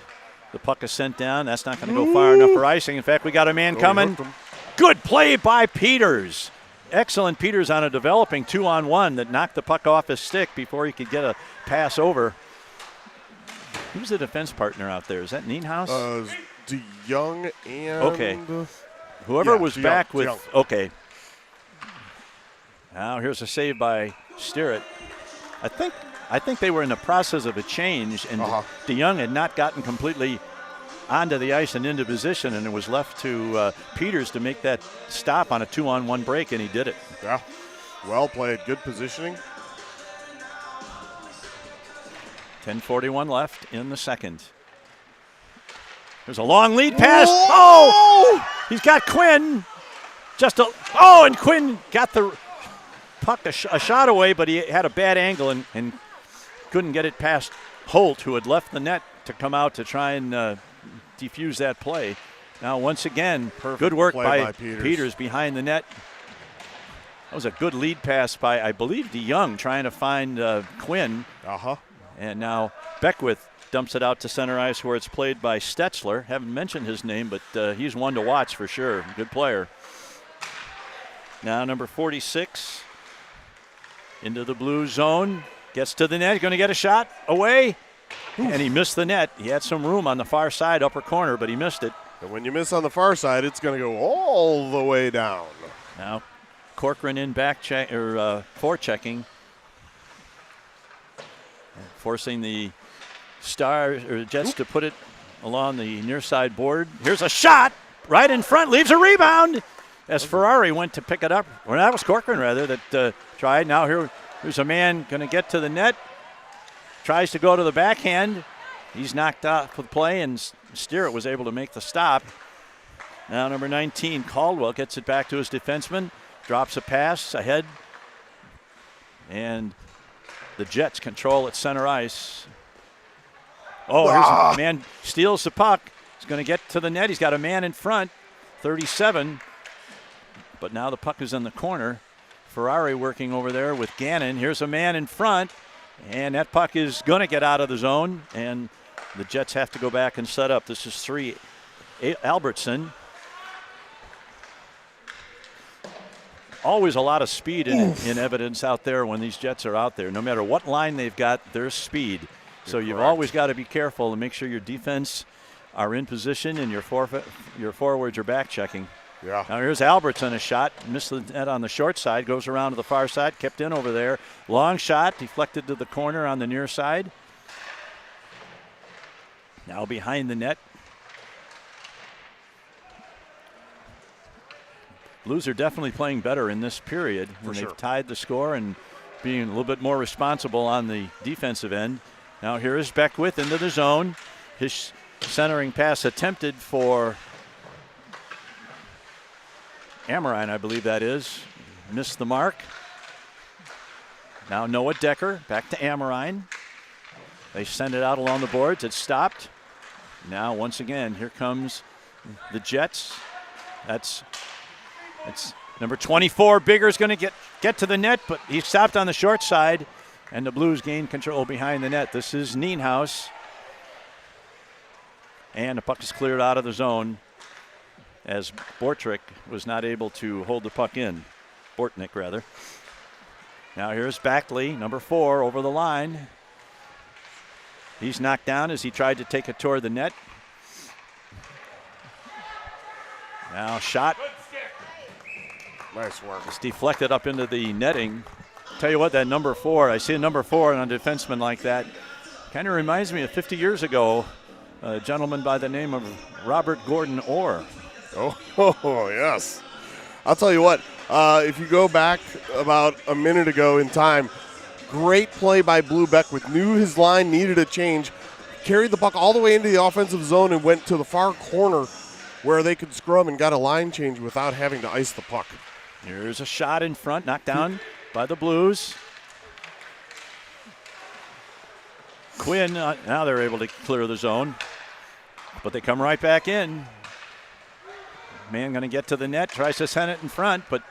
the puck is sent down. That's not going to go far enough for icing. In fact, we got a man coming. Good play by Peters. Excellent Peters on a developing 2-on-1 that knocked the puck off his stick before he could get a pass over. Who's the defense partner out there? Is that Nienhaus? DeYoung and... Okay. Whoever was DeYoung, back with... DeYoung. Okay. Now here's a save by Steeritt. I think they were in the process of a change, and DeYoung had not gotten completely onto the ice and into position, and it was left to Peters to make that stop on a 2-on-1 break, and he did it. Yeah, well played. Good positioning. 10:41 left in the second. There's a long lead pass. Oh! He's got Quinn. And Quinn got the puck a shot away, but he had a bad angle and couldn't get it past Holt, who had left the net to come out to try and defuse that play. Now, once again, good work by Peters behind the net. That was a good lead pass by, I believe, DeYoung trying to find Quinn. And now Beckwith dumps it out to center ice where it's played by Stetzler. Haven't mentioned his name, but he's one to watch for sure. Good player. Now number 46 into the blue zone. Gets to the net. Going to get a shot away. And he missed the net. He had some room on the far side, upper corner, but he missed it. And when you miss on the far side, it's going to go all the way down. Now Corcoran in back check or forechecking. Forcing the Stars or Jets to put it along the near side board. Here's a shot right in front, leaves a rebound as Ferrari went to pick it up. Well, that was Corcoran rather that tried. Now here's a man going to get to the net. Tries to go to the backhand. He's knocked out for the play, and Steeritt was able to make the stop. Now number 19, Caldwell, gets it back to his defenseman. Drops a pass ahead. And the Jets control at center ice. Oh, here's a man steals the puck. He's going to get to the net. He's got a man in front, 37. But now the puck is in the corner. Ferrari working over there with Gannon. Here's a man in front, and that puck is going to get out of the zone, and the Jets have to go back and set up. This is 3, Albertson. Always a lot of speed in evidence out there when these Jets are out there. No matter what line they've got, there's speed. So you've always got to be careful and make sure your defense are in position and your forwards are back checking. Yeah. Now here's Albertson, a shot. Missed the net on the short side. Goes around to the far side. Kept in over there. Long shot. Deflected to the corner on the near side. Now behind the net. Blues are definitely playing better in this period when they've tied the score and being a little bit more responsible on the defensive end. Now here is Beckwith into the zone. His centering pass attempted for Amorine, I believe that is. Missed the mark. Now Noah Decker back to Amorine. They send it out along the boards. It's stopped. Now once again, here comes the Jets. It's number 24. Bigger's going to get to the net, but he stopped on the short side, and the Blues gain control behind the net. This is Nienhaus. And the puck is cleared out of the zone as Bortnick was not able to hold the puck in. Bortnick, rather. Now here's Backley, number 4, over the line. He's knocked down as he tried to take it toward the net. Now shot. Nice work. It's deflected up into the netting. Tell you what, that number 4, I see a number 4 on a defenseman like that. Kind of reminds me of 50 years ago, a gentleman by the name of Robert Gordon Orr. Oh, yes. I'll tell you what, if you go back about a minute ago in time, great play by Blue Beckwith. Knew his line needed a change, carried the puck all the way into the offensive zone and went to the far corner where they could scrum and got a line change without having to ice the puck. Here's a shot in front, knocked down by the Blues. Quinn, now they're able to clear the zone, but they come right back in. Man going to get to the net, tries to send it in front, but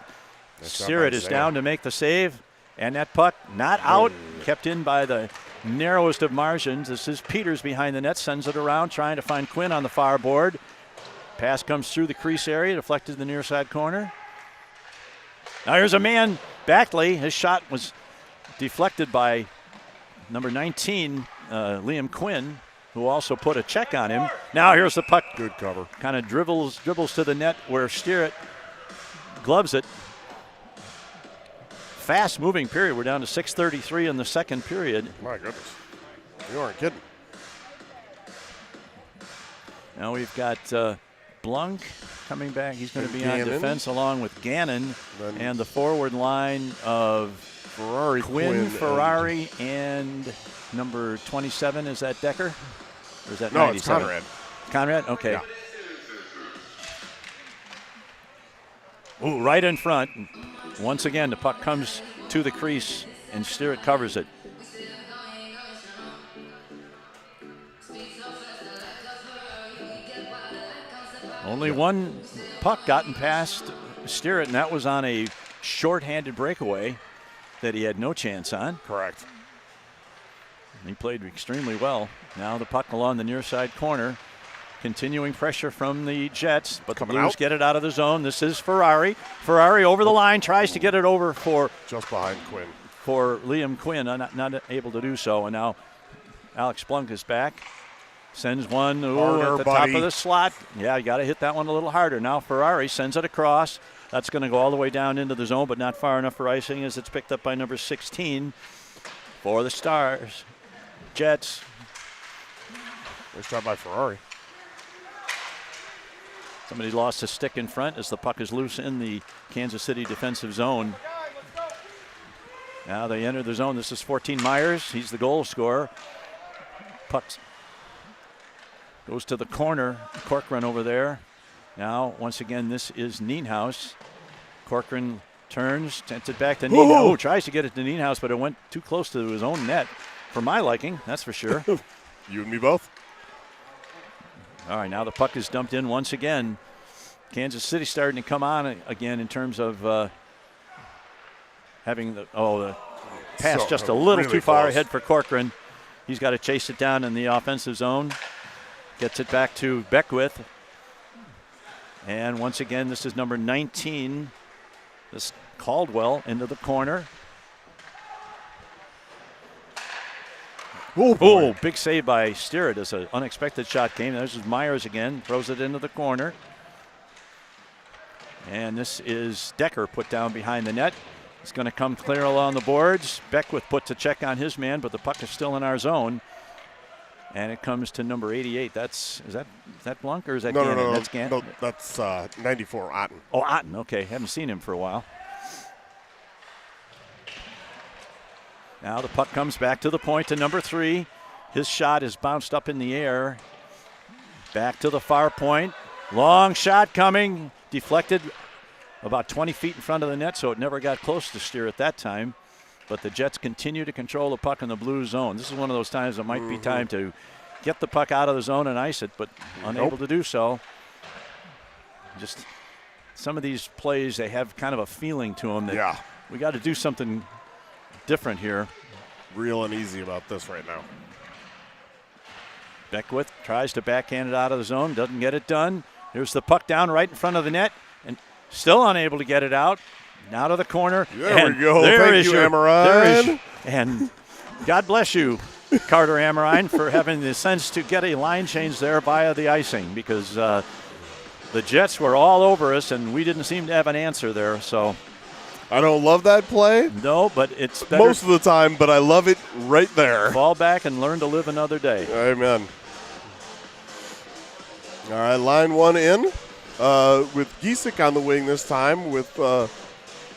Steer is down to make the save, and that puck not out, kept in by the narrowest of margins. This is Peters behind the net, sends it around, trying to find Quinn on the far board. Pass comes through the crease area, deflected to the near side corner. Now here's a man, Backley. His shot was deflected by number 19, Liam Quinn, who also put a check on him. Now here's the puck. Good cover. Kind of dribbles to the net where Steer gloves it. Fast moving period. We're down to 6:33 in the second period. My goodness. You aren't kidding. Now we've got Blunk coming back. He's going to be on defense along with Gannon. And the forward line of Quinn, Ferrari, and number 27. Is that Decker? Or is that 97? No, it's Conrad. Conrad? Okay. Yeah. Ooh, right in front. Once again, the puck comes to the crease, and Steer covers it. Only one puck gotten past Steer, and that was on a short-handed breakaway that he had no chance on. Correct. He played extremely well. Now the puck along the near side corner. Continuing pressure from the Jets, but the Blues get it out of the zone. This is Ferrari. Ferrari over the line, tries to get it over for just behind Quinn. For Liam Quinn, not able to do so. And now Alex Blunk is back. Sends one at the top of the slot. Yeah, you got to hit that one a little harder. Now Ferrari sends it across. That's going to go all the way down into the zone, but not far enough for icing as it's picked up by number 16 for the Stars. Jets. Nice job by Ferrari. Somebody lost a stick in front as the puck is loose in the Kansas City defensive zone. Now they enter the zone. This is 14 Myers. He's the goal scorer. Puck goes to the corner. Corcoran over there. Now, once again, this is Nienhuis. Corcoran turns, sends it back to Nienhuis. Tries to get it to Nienhuis, but it went too close to his own net. For my liking, that's for sure. You and me both. All right, now the puck is dumped in once again. Kansas City starting to come on again in terms of having the pass just a little really too far close ahead for Corcoran. He's got to chase it down in the offensive zone. Gets it back to Beckwith. And once again, this is number 19. This Caldwell into the corner. Oh, big save by Steer as an unexpected shot came. There's Myers again, throws it into the corner. And this is Decker put down behind the net. It's going to come clear along the boards. Beckwith puts a check on his man, but the puck is still in our zone. And it comes to number 88. Is that Blunk or is that Gannon? No, that's Gannon. No, that's 94, Otten. Oh, Otten. Okay, haven't seen him for a while. Now the puck comes back to the point to number 3. His shot is bounced up in the air. Back to the far point. Long shot coming. Deflected about 20 feet in front of the net, so it never got close to Steer at that time. But the Jets continue to control the puck in the blue zone. This is one of those times it might be time to get the puck out of the zone and ice it, but unable to do so. Just some of these plays, they have kind of a feeling to them that we got to do something different here. Real uneasy about this right now. Beckwith tries to backhand it out of the zone, doesn't get it done. Here's the puck down right in front of the net, and still unable to get it out. Now to the corner. There we go. Thank you, Amorine. And God bless you, Carter Amorine, for having the sense to get a line change there via the icing, because the Jets were all over us, and we didn't seem to have an answer there. So I don't love that play. No, but it's better most of the time, but I love it right there. Fall back and learn to live another day. Amen. All right, line one in with Giesek on the wing this time with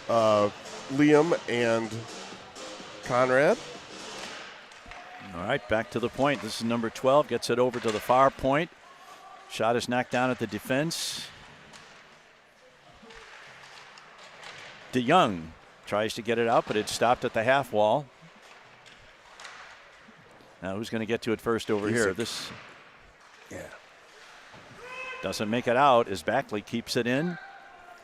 Liam and Conrad. All right, back to the point. This is number 12. Gets it over to the far point. Shot is knocked down at the defense. DeYoung tries to get it out, but it's stopped at the half wall. Now who's going to get to it first over here? This doesn't make it out as Backley keeps it in.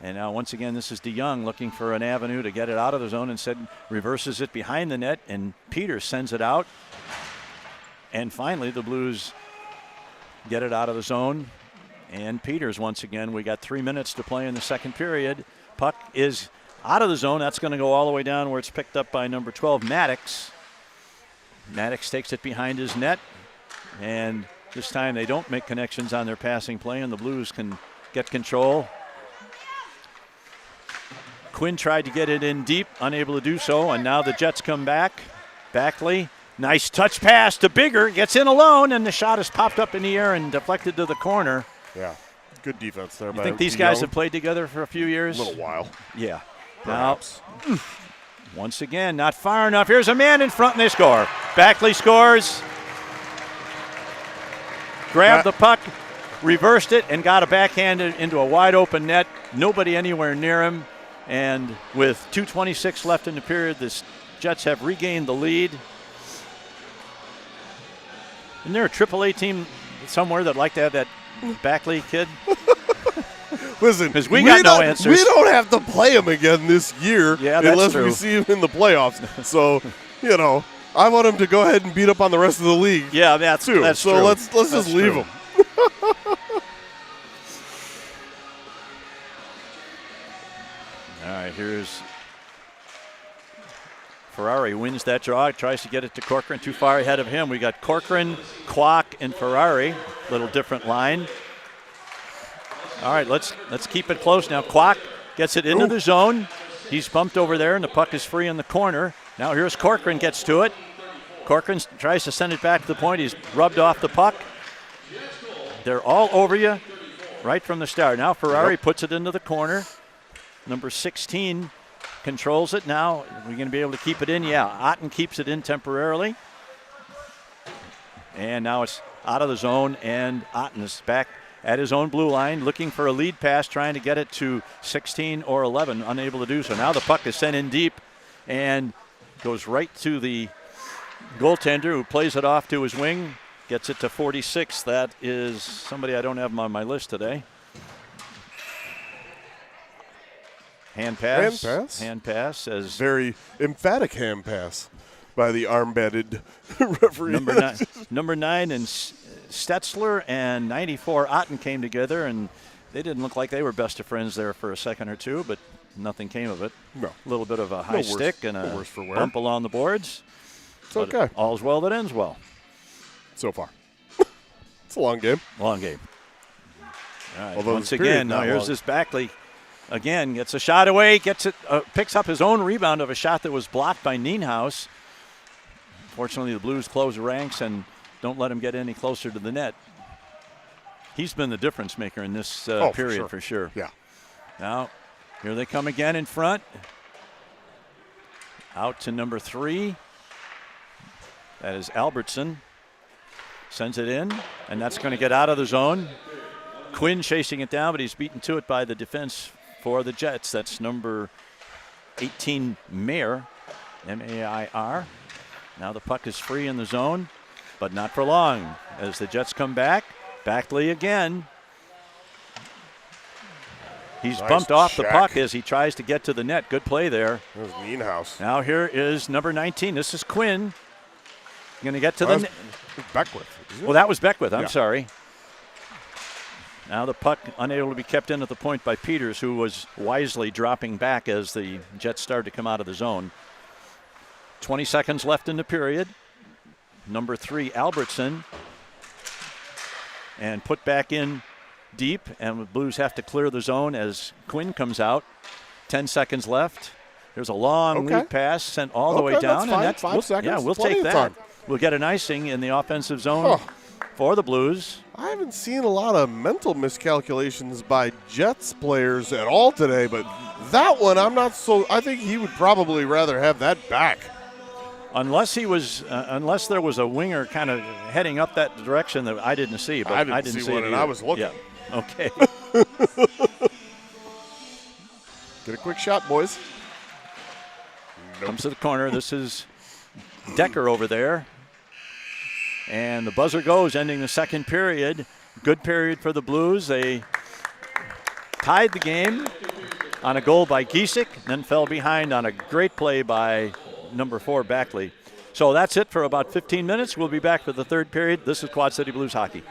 And now once again, this is DeYoung looking for an avenue to get it out of the zone. Instead, reverses it behind the net, and Peters sends it out. And finally, the Blues get it out of the zone. And Peters once again. We got 3 minutes to play in the second period. Puck is out of the zone. That's going to go all the way down where it's picked up by number 12, Maddox. Maddox takes it behind his net. And this time they don't make connections on their passing play, and the Blues can get control. Quinn tried to get it in deep, unable to do so, and now the Jets come back. Backley, nice touch pass to Bigger, gets in alone, and the shot is popped up in the air and deflected to the corner. Yeah, good defense there. You think these guys have played together for a few years? A little while. Yeah. Perhaps. Now, once again, not far enough. Here's a man in front, and they score. Backley scores. Grabbed the puck, reversed it, and got a backhanded into a wide-open net. Nobody anywhere near him. And with 2:26 left in the period, the Jets have regained the lead. Isn't there a AAA team somewhere that'd like to have that Backley kid? Listen, because we got no answers. We don't have to play him again this year unless true. we see him in the playoffs. So, I want him to go ahead and beat up on the rest of the league. Yeah, that's too. That's so true. let's just leave him. All right, here's Ferrari wins that draw. Tries to get it to Corcoran. Too far ahead of him. We got Corcoran, Kwok, and Ferrari. Little different line. All right, let's keep it close now. Kwok gets it into the zone. He's bumped over there, and the puck is free in the corner. Now here's Corcoran, gets to it. Corcoran tries to send it back to the point. He's rubbed off the puck. They're all over you right from the start. Now Ferrari puts it into the corner. Number 16 controls it now. We're going to be able to keep it in. Yeah, Otten keeps it in temporarily. And now it's out of the zone, and Otten is back at his own blue line, looking for a lead pass, trying to get it to 16 or 11, unable to do so. Now the puck is sent in deep and goes right to the goaltender, who plays it off to his wing, gets it to 46. That is somebody I don't have on my list today. Hand pass. Hand pass. As very emphatic hand pass by the arm-banded referee. Number 9 and Stetzler and 94 Otten came together, and they didn't look like they were best of friends there for a second or two, but nothing came of it. No. A little bit of a high stick and a bump along the boards. It's okay. All's well that ends well. So far. It's a long game. Long game. All right. Although once again, now here's this Backley. Again, gets a shot away, picks up his own rebound of a shot that was blocked by Nienhuis. Fortunately, the Blues close ranks and don't let him get any closer to the net. He's been the difference maker in this period for sure. Yeah. Now, here they come again in front. Out to number 3. That is Albertson. Sends it in, and that's going to get out of the zone. Quinn chasing it down, but he's beaten to it by the defense for the Jets. That's number 18, Mayer, M-A-I-R. Now the puck is free in the zone, but not for long. As the Jets come back, Backley again. He's bumped off the puck as he tries to get to the net. Good play there. That was Nienhuis. Now here is number 19. This is Quinn. Going to get to the net. Beckwith. Well, that was Beckwith. I'm sorry. Now the puck unable to be kept in at the point by Peters, who was wisely dropping back as the Jets started to come out of the zone. 20 seconds left in the period. Number 3, Albertson. And put back in deep, and the Blues have to clear the zone as Quinn comes out. 10 seconds left. There's a long lead pass sent all the way down. That's fine. 5 seconds. Yeah, we'll take that. Time. We'll get an icing in the offensive zone for the Blues. I haven't seen a lot of mental miscalculations by Jets players at all today, but that one I'm not so. I think he would probably rather have that back. Unless he was, unless there was a winger kind of heading up that direction that I didn't see. But I didn't see one, and I was looking. Yeah. Okay. Get a quick shot, boys. Comes to the corner. This is Decker over there. And the buzzer goes, ending the second period. Good period for the Blues. They tied the game on a goal by Giesik, then fell behind on a great play by number 4, Backley. So that's it for about 15 minutes. We'll be back for the third period. This is Quad City Blues hockey.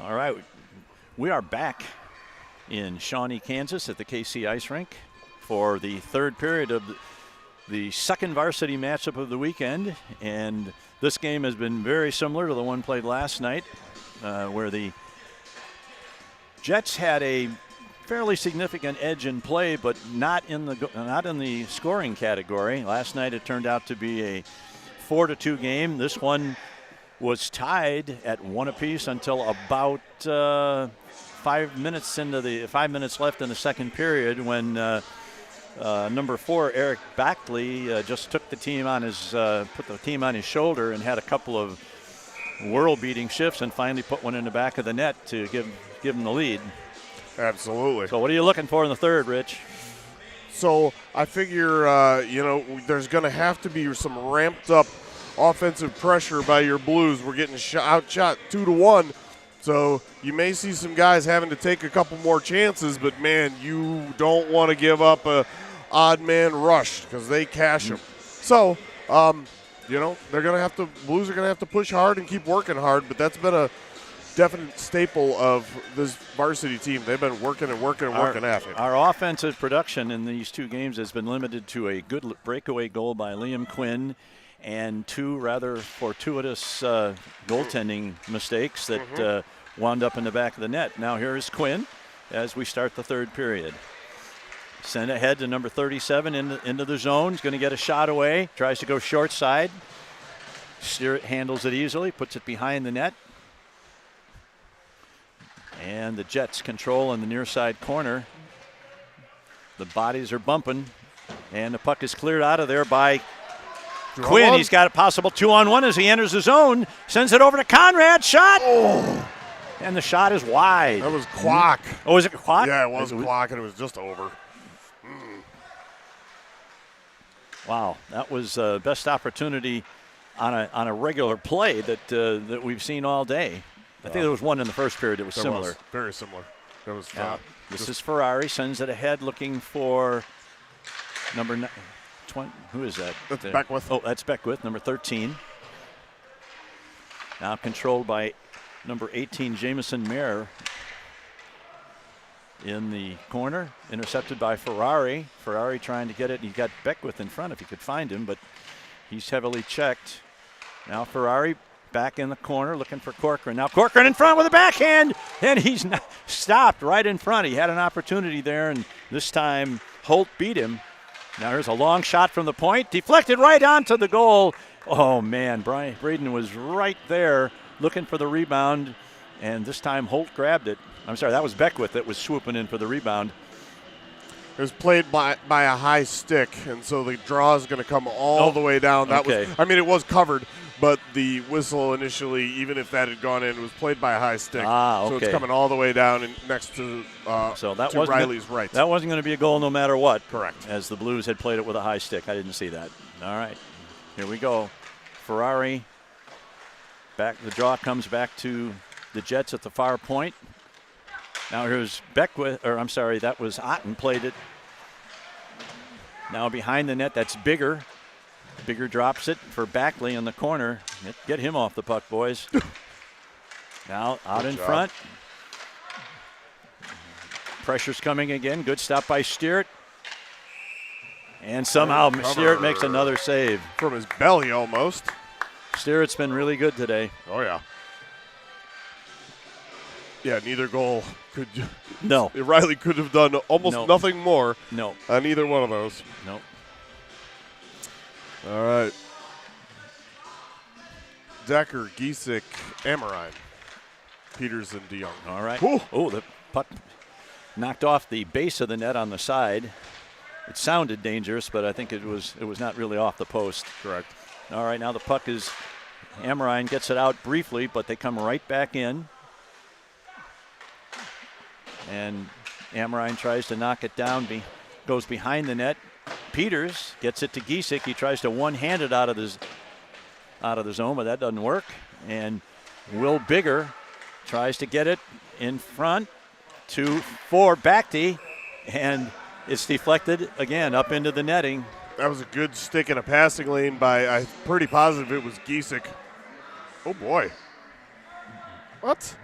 All right, we are back in Shawnee, Kansas at the KC Ice Rink for the third period of the second varsity matchup of the weekend. And this game has been very similar to the one played last night, where the Jets had a fairly significant edge in play, but not in the scoring category. Last night it turned out to be a 4-2 game. This one was tied at 1 apiece until about 5 minutes left in the second period, when number 4 Eric Backley just took the team on his put the team on his shoulder and had a couple of world-beating shifts and finally put one in the back of the net to give him the lead. Absolutely. So what are you looking for in the third, Rich? So I figure, there's going to have to be some ramped up offensive pressure by your Blues. We're getting outshot 2-1. So you may see some guys having to take a couple more chances, but, man, you don't want to give up a odd man rush because they cash them. So, they're going to have to – Blues are going to have to push hard and keep working hard, but that's been a definite staple of this varsity team. They've been working and working at it. Our offensive production in these two games has been limited to a good breakaway goal by Liam Quinn and 2 rather fortuitous goaltending mistakes that wound up in the back of the net. Now here's Quinn as we start the third period. Sent ahead to number 37 into the zone. He's going to get a shot away. Tries to go short side. Steer handles it easily, puts it behind the net. And the Jets control in the near side corner. The bodies are bumping, and the puck is cleared out of there by Quinn. He's got a possible 2-on-1 as he enters the zone. Sends it over to Conrad. Shot! Oh. And the shot is wide. That was clock. Oh, was it clock? Yeah, it was clock, and it was just over. Wow, that was best opportunity on a regular play that we've seen all day. I think there was one in the first period that was similar. Was very similar. That was. This is Ferrari, sends it ahead, looking for number 20. Who is that? That's Beckwith. Oh, that's Beckwith, number 13. Now controlled by number 18, Jamison Mayer. In the corner, intercepted by Ferrari. Ferrari trying to get it. He got Beckwith in front if he could find him, but he's heavily checked. Now Ferrari back in the corner looking for Corcoran. Now Corcoran in front with a backhand, and he's stopped right in front. He had an opportunity there, and this time Holt beat him. Now here's a long shot from the point, deflected right onto the goal. Oh man, Braden was right there looking for the rebound, and this time Holt grabbed it. I'm sorry, that was Beckwith that was swooping in for the rebound. It was played by a high stick, and so the draw is going to come all the way down. It was covered, but the whistle initially, even if that had gone in, was played by a high stick. So it's coming all the way down and next to Riley's right. That wasn't going to be a goal no matter what. Correct. As the Blues had played it with a high stick. I didn't see that. All right, here we go. Ferrari back. The draw comes back to the Jets at the far point. Now here's that was Otten played it. Now behind the net, that's Bigger. Bigger drops it for Backley in the corner. Get him off the puck, boys. Now out in front. Pressure's coming again. Good stop by Steert. And somehow Steert makes another save. From his belly almost. Steert's been really good today. Oh, yeah. Yeah, neither goal could. No. Riley could have done almost nothing more. No. On either one of those. No. All right. Decker, Giesick, Amorine, Peterson, DeYoung. All right. Ooh. Oh, the puck knocked off the base of the net on the side. It sounded dangerous, but I think it was not really off the post. Correct. All right, now the puck is. Amorine gets it out briefly, but they come right back in. And Amorine tries to knock it down, goes behind the net. Peters gets it to Giesick. He tries to one-hand it out of the zone, but that doesn't work. And Will Bigger tries to get it in front for Bacty, and it's deflected again up into the netting. That was a good stick in a passing lane by, I'm pretty positive it was Giesick. Oh, boy. What?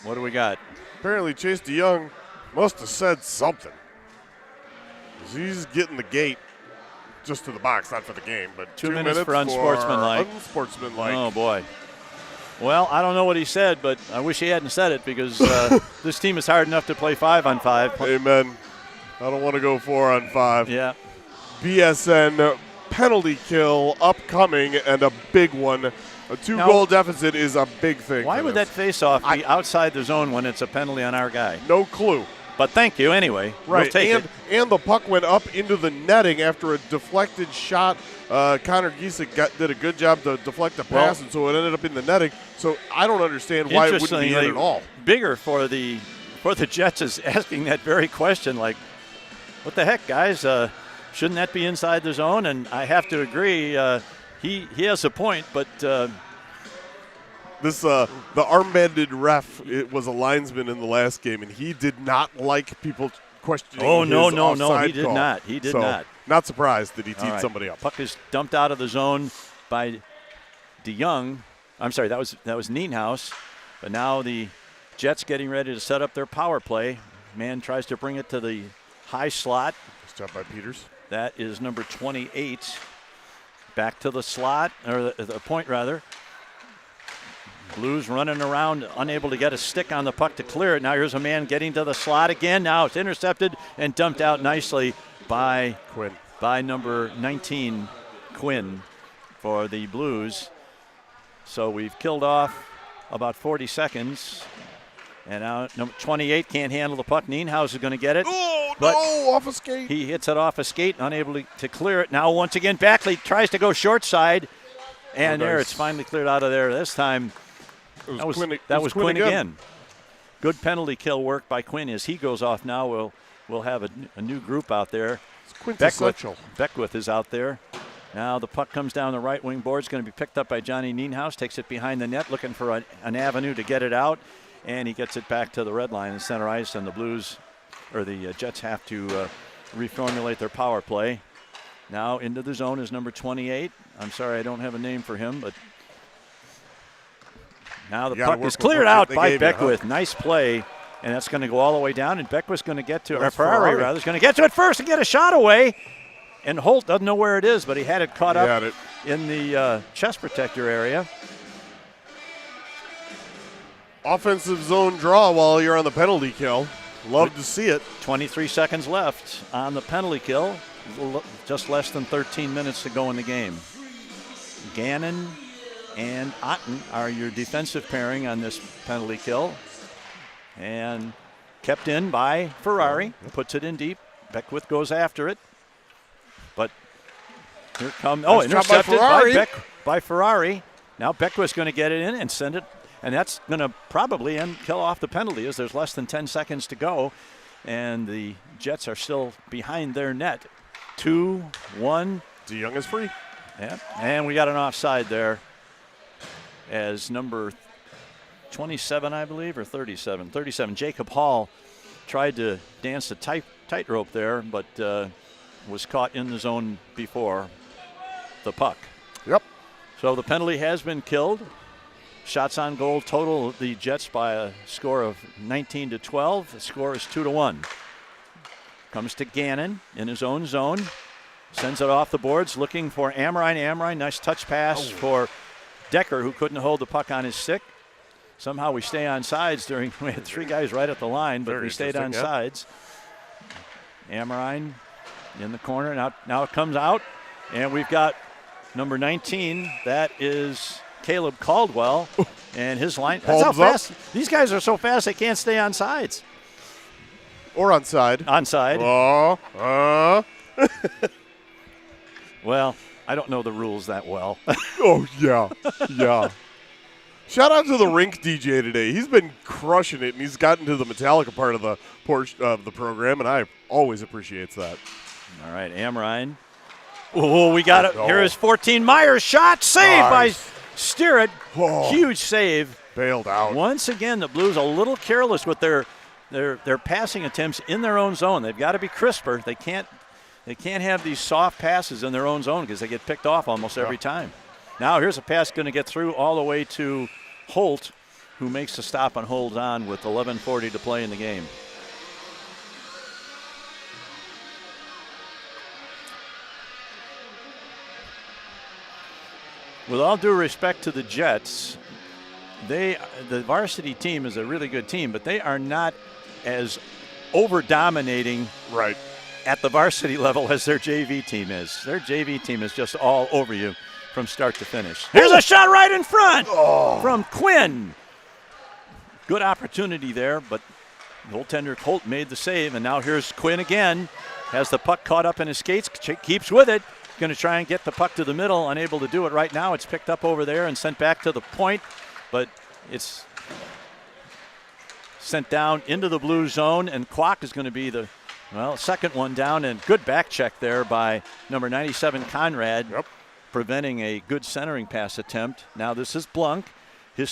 What do we got? Apparently Chase DeYoung must have said something. 'Cause he's getting the gate just to the box, not for the game, but 2 minutes for unsportsmanlike. Oh, boy. Well, I don't know what he said, but I wish he hadn't said it because this team is hard enough to play 5-on-5. Amen. I don't want to go 4-on-5. Yeah. BSN penalty kill upcoming and a big one. A 2-goal deficit is a big thing. Why would that face-off be outside the zone when it's a penalty on our guy? No clue. But thank you anyway. Right, we'll take it. And the puck went up into the netting after a deflected shot. Connor Giesick did a good job to deflect the pass, and so it ended up in the netting. So I don't understand why it wouldn't be in at all. Bigger for the Jets is asking that very question, like, what the heck, guys? Shouldn't that be inside the zone? And I have to agree. He has a point, but the armbanded ref, it was a linesman in the last game, and he did not like people questioning. Oh, his no, offside he did call. not. He did not. Not surprised that he teed somebody up. Puck is dumped out of the zone by DeYoung. I'm sorry, that was Nienhuis. But now the Jets getting ready to set up their power play. Man tries to bring it to the high slot. Nice job by Peters. That is number 28. Back to the slot, or the point rather. Blues running around, unable to get a stick on the puck to clear it. Now here's a man getting to the slot again. Now it's intercepted and dumped out nicely by Quinn. By number 19, Quinn, for the Blues. So we've killed off about 40 seconds. And now number 28 can't handle the puck. Nienhuis is going to get it. Oh, no, off a skate. He hits it off a skate, unable to clear it. Now once again, Backley tries to go short side. And there, it's finally cleared out of there. This time, that was Quinn again. Good penalty kill work by Quinn. As he goes off now, we'll have a new group out there. It's quintessential. Beckwith is out there. Now the puck comes down the right wing board. It's going to be picked up by Johnny Nienhuis. Takes it behind the net, looking for an avenue to get it out. And he gets it back to the red line in center ice. And the Blues, or the Jets, have to reformulate their power play. Now into the zone is number 28. I'm sorry, I don't have a name for him, but now the puck is cleared out by Beckwith. Nice play, and that's going to go all the way down. And Beckwith's going to get to, or Ferrari rather, is going to get to it first and get a shot away. And Holt doesn't know where it is, but he had it caught up in the chest protector area. Offensive zone draw while you're on the penalty kill. Love to see it. 23 seconds left on the penalty kill. Just less than 13 minutes to go in the game. Gannon and Otten are your defensive pairing on this penalty kill. And kept in by Ferrari. Puts it in deep. Beckwith goes after it. But here comes, intercepted by Ferrari. Now Beckwith's going to get it in and send it. And that's going to probably kill off the penalty as there's less than 10 seconds to go. And the Jets are still behind their net. 2-1. DeYoung is free. Yeah, and we got an offside there as number 27, I believe, or 37. 37, Jacob Hall tried to dance the tightrope there, but was caught in the zone before the puck. Yep. So the penalty has been killed. Shots on goal total the Jets by a score of 19-12. The score is 2-1. Comes to Gannon in his own zone. Sends it off the boards looking for Amrine. Amrine, nice touch pass for Decker, who couldn't hold the puck on his stick. Somehow we stay on sides we had three guys right at the line, but we stayed on sides. Amrine in the corner. Now it comes out, and we've got number 19. That is Caleb Caldwell, and his line. That's how fast. These guys are so fast they can't stay on sides. Or onside. Onside. Well, I don't know the rules that well. Oh, yeah. Yeah. Shout out to the rink DJ today. He's been crushing it, and he's gotten to the Metallica part of the portion of the program, and I always appreciate that. All right, Amrine. Oh, we got it. Here is 14. Myers shot. Save by Steerett. Huge save. Bailed out. Once again, the Blues a little careless with their passing attempts in their own zone. They've got to be crisper. They can't have these soft passes in their own zone because they get picked off almost every time. Now here's a pass going to get through all the way to Holt, who makes the stop and holds on with 11:40 to play in the game. With all due respect to the Jets, the varsity team is a really good team, but they are not as over-dominating at the varsity level as their JV team is. Their JV team is just all over you from start to finish. Here's a shot right in front from Quinn. Good opportunity there, but goaltender Colt made the save, and now here's Quinn again. Has the puck caught up in his skates, keeps with it. Going to try and get the puck to the middle, unable to do it right now. It's picked up over there and sent back to the point, but it's sent down into the blue zone, and Kwok is going to be the second one down, and good back check there by number 97 Conrad, preventing a good centering pass attempt. Now this is Blunk. His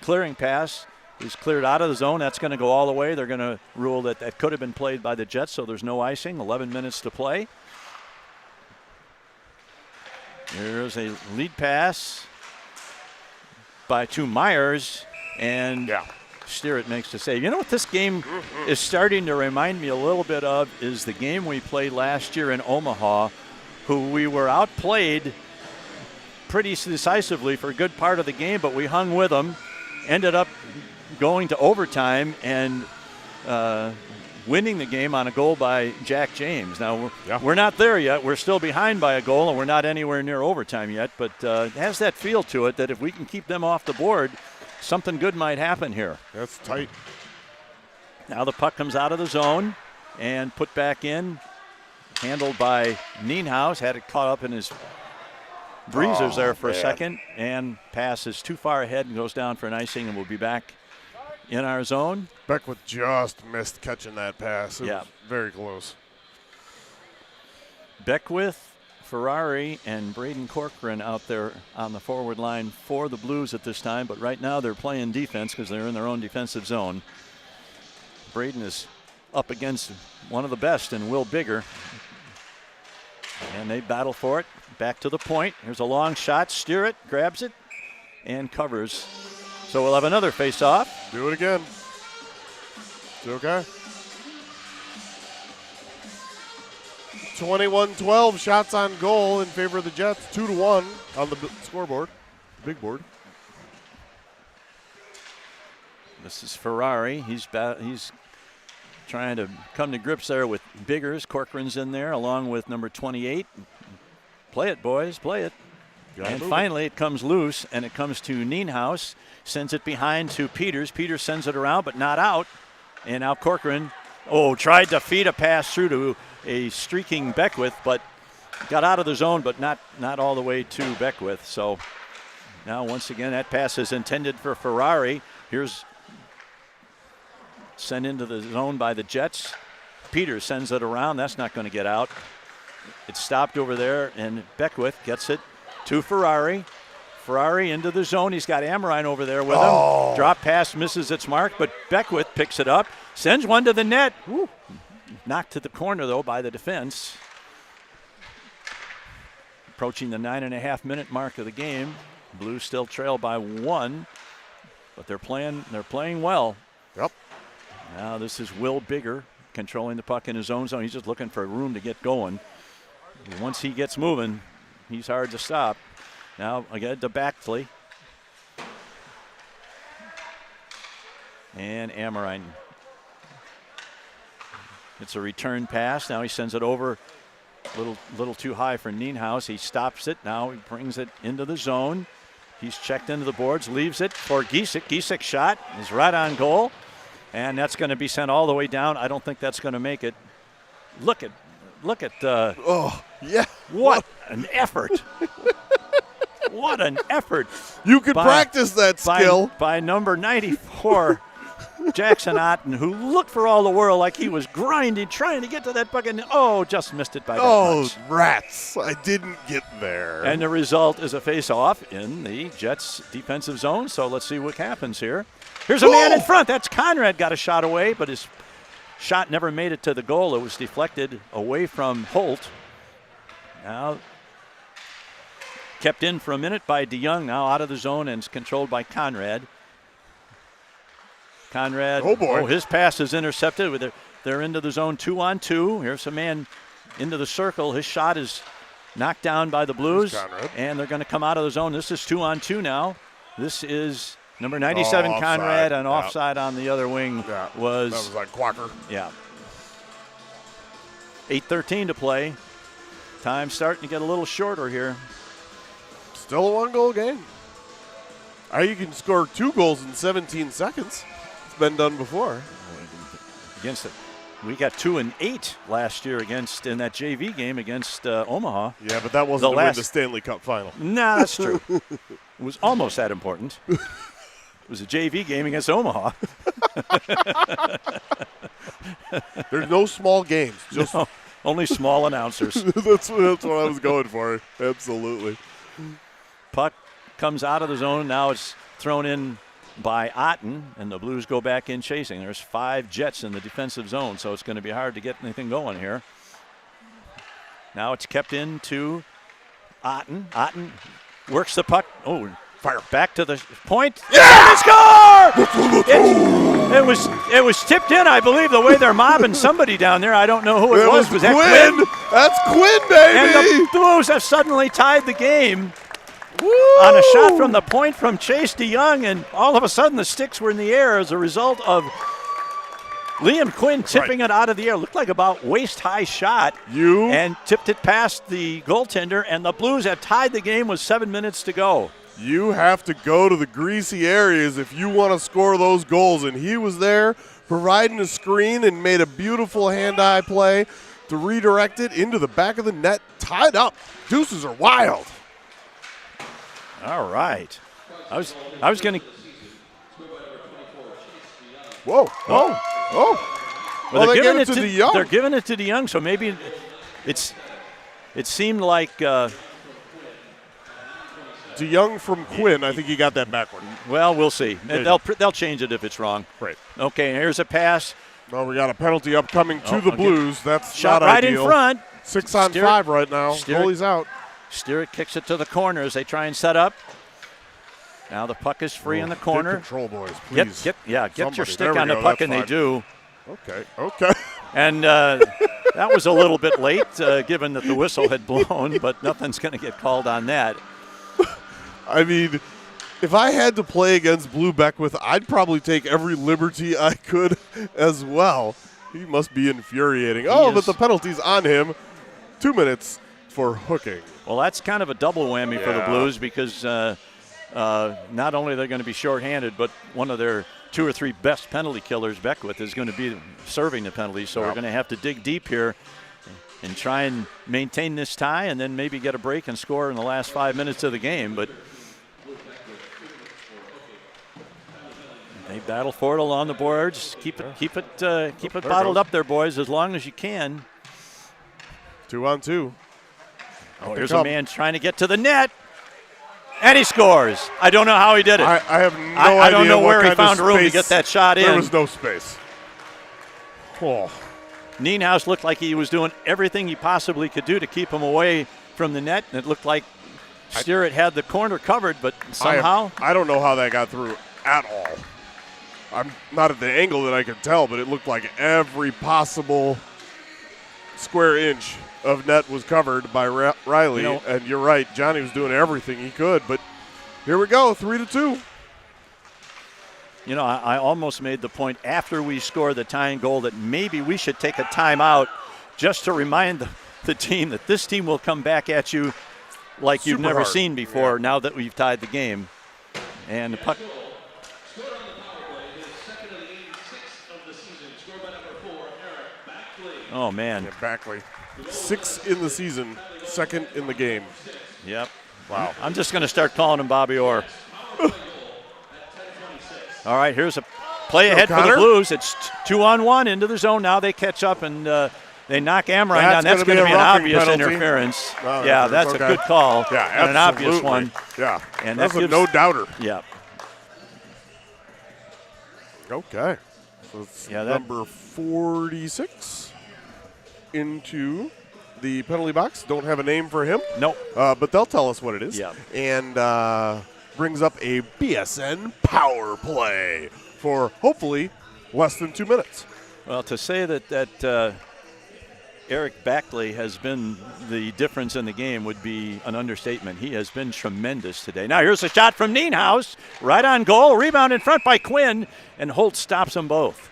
clearing pass is cleared out of the zone. That's going to go all the way. They're going to rule that could have been played by the Jets, so there's no icing. 11 minutes to play. There's a lead pass to Myers, and Steerett makes the save. You know what this game is starting to remind me a little bit of is the game we played last year in Omaha, who we were outplayed pretty decisively for a good part of the game, but we hung with them, ended up going to overtime and winning the game on a goal by Jack James. Now, we're not there yet. We're still behind by a goal, and we're not anywhere near overtime yet, but it has that feel to it that if we can keep them off the board, something good might happen here. That's tight. Now the puck comes out of the zone and put back in, handled by Nienhuis. Had it caught up in his breezers there for a second, and passes too far ahead and goes down for an icing, and we'll be back in our zone. Beckwith just missed catching that pass. It was very close. Beckwith, Ferrari, and Braden Corcoran out there on the forward line for the Blues at this time, but right now they're playing defense because they're in their own defensive zone. Braden is up against one of the best in Will Bigger, and they battle for it. Back to the point. Here's a long shot. Steerett grabs it and covers. So we'll have another face-off. Do it again. It's okay. 21-12 shots on goal in favor of the Jets. 2-1 on the scoreboard, big board. This is Ferrari. He's trying to come to grips there with Biggers. Corcoran's in there along with number 28. Play it, boys. Play it. And finally it comes loose, and it comes to Nienhuis. Sends it behind to Peters. Peters sends it around, but not out. And now Corcoran, tried to feed a pass through to a streaking Beckwith, but got out of the zone, but not all the way to Beckwith. So now once again, that pass is intended for Ferrari. Here's sent into the zone by the Jets. Peters sends it around. That's not going to get out. It's stopped over there, and Beckwith gets it to Ferrari. Ferrari into the zone. He's got Amrine over there with him. Drop pass misses its mark, but Beckwith picks it up, sends one to the net. Woo. Knocked to the corner, though, by the defense. Approaching the 9.5-minute mark of the game. Blues still trail by 1, but they're playing well. Yep. Now this is Will Bigger controlling the puck in his own zone. He's just looking for room to get going. Once he gets moving, he's hard to stop. Now again to Backley. And Amrine. It's a return pass. Now he sends it over a little too high for Nienhuis. He stops it. Now he brings it into the zone. He's checked into the boards, leaves it for Giesek. Giesek's shot is right on goal. And that's going to be sent all the way down. I don't think that's going to make it. Look at what an effort. What an effort. You could practice that skill. By number 94, Jackson Otten, who looked for all the world like he was grinding, trying to get to that puck, and just missed it by that much. Rats. I didn't get there. And the result is a face-off in the Jets' defensive zone, so let's see what happens here. Here's a man in front. That's Conrad, got a shot away, but his shot never made it to the goal. It was deflected away from Holt. Now kept in for a minute by DeYoung, now out of the zone and controlled by Conrad. Conrad. Oh, boy. Oh, his pass is intercepted. They're into the zone 2-on-2. Here's a man into the circle. His shot is knocked down by the Blues, and they're going to come out of the zone. This is 2-on-2 now. This is number 97, Conrad, and offside on the other wing was. That was like Quacker. Yeah. 8:13 to play. Time starting to get a little shorter here. Still a one-goal game. You can score 2 goals in 17 seconds. It's been done before. Against it. We got 2 and 8 last year in that JV game against Omaha. Yeah, but that wasn't to win the Stanley Cup final. Nah, that's true. It was almost that important. It was a JV game against Omaha. There's no small games. Just no, only small announcers. that's what I was going for. Absolutely. Puck comes out of the zone. Now it's thrown in by Otten, and the Blues go back in chasing. There's 5 Jets in the defensive zone, so it's going to be hard to get anything going here. Now it's kept into Otten. Otten works the puck. Oh, fire back to the point. Yeah! Score! It was tipped in, I believe, the way they're mobbing somebody down there. I don't know who it was. Was that Quinn? That's Quinn, baby! And the Blues have suddenly tied the game. Woo! On a shot from the point from Chase DeYoung, and all of a sudden the sticks were in the air as a result of Liam Quinn tipping it out of the air. Looked like about waist-high shot. And tipped it past the goaltender, and the Blues have tied the game with 7 minutes to go. You have to go to the greasy areas if you want to score those goals, and he was there providing a screen and made a beautiful hand-eye play to redirect it into the back of the net, tied up. Deuces are wild. All right. I was going to. Whoa. Oh. Well, they're giving it to DeYoung. They're giving it to DeYoung, so maybe it seemed like DeYoung from Quinn. I think he got that backward. Well, we'll see. They'll change it if it's wrong. Right. Okay, here's a pass. Well, we got a penalty upcoming to the Blues. That's shot not right ideal. in front. 6 on 5 right now. Goalie's out. Steerick kicks it to the corner as they try and set up. Now the puck is free in the corner. Take control, boys, please. Get your stick on the puck, and they do. Okay. And that was a little bit late, given that the whistle had blown, but nothing's going to get called on that. I mean, if I had to play against Blue Beckwith, I'd probably take every liberty I could as well. He must be infuriating. But the penalty's on him. 2 minutes for hooking. Well, that's kind of a double whammy for the Blues because not only are they going to be shorthanded, but one of their 2 or 3 best penalty killers, Beckwith, is going to be serving the penalty. So we're going to have to dig deep here and try and maintain this tie and then maybe get a break and score in the last 5 minutes of the game. But they battle for it along the boards. Keep it bottled up there, boys, as long as you can. 2 on 2. Oh, here's a man trying to get to the net, and he scores. I don't know how he did it. I have no idea. I don't know where he found room to get that shot in. There was no space. Oh. Nienhuis looked like he was doing everything he possibly could do to keep him away from the net, and it looked like Steerick had the corner covered, but somehow. I don't know how that got through at all. I'm not at the angle that I could tell, but it looked like every possible square inch of net was covered by Riley. And you're right, Johnny was doing everything he could, but here we go, 3-2. I almost made the point after we score the tying goal that maybe we should take a timeout just to remind the team that this team will come back at you like you've never seen before now that we've tied the game. And the puck. Oh, man. Yeah, Backley. 6 in the season, 2nd in the game. Yep. Wow. I'm just going to start calling him Bobby Orr. All right, here's a play ahead for the Blues. It's 2-on-1 into the zone. Now they catch up and they knock Amrine down. That's going to be an obvious interference. Yeah, that's a good call. Yeah, and an obvious one. Yeah, and that's a no-doubter. Yeah. Okay. So it's number 46 into the penalty box. Don't have a name for him. Nope. But they'll tell us what it is. Yeah. And brings up a BSN power play for hopefully less than 2 minutes. Well, to say that Eric Backley has been the difference in the game would be an understatement. He has been tremendous today. Now here's a shot from Nienhaus, right on goal, rebound in front by Quinn, and Holt stops them both.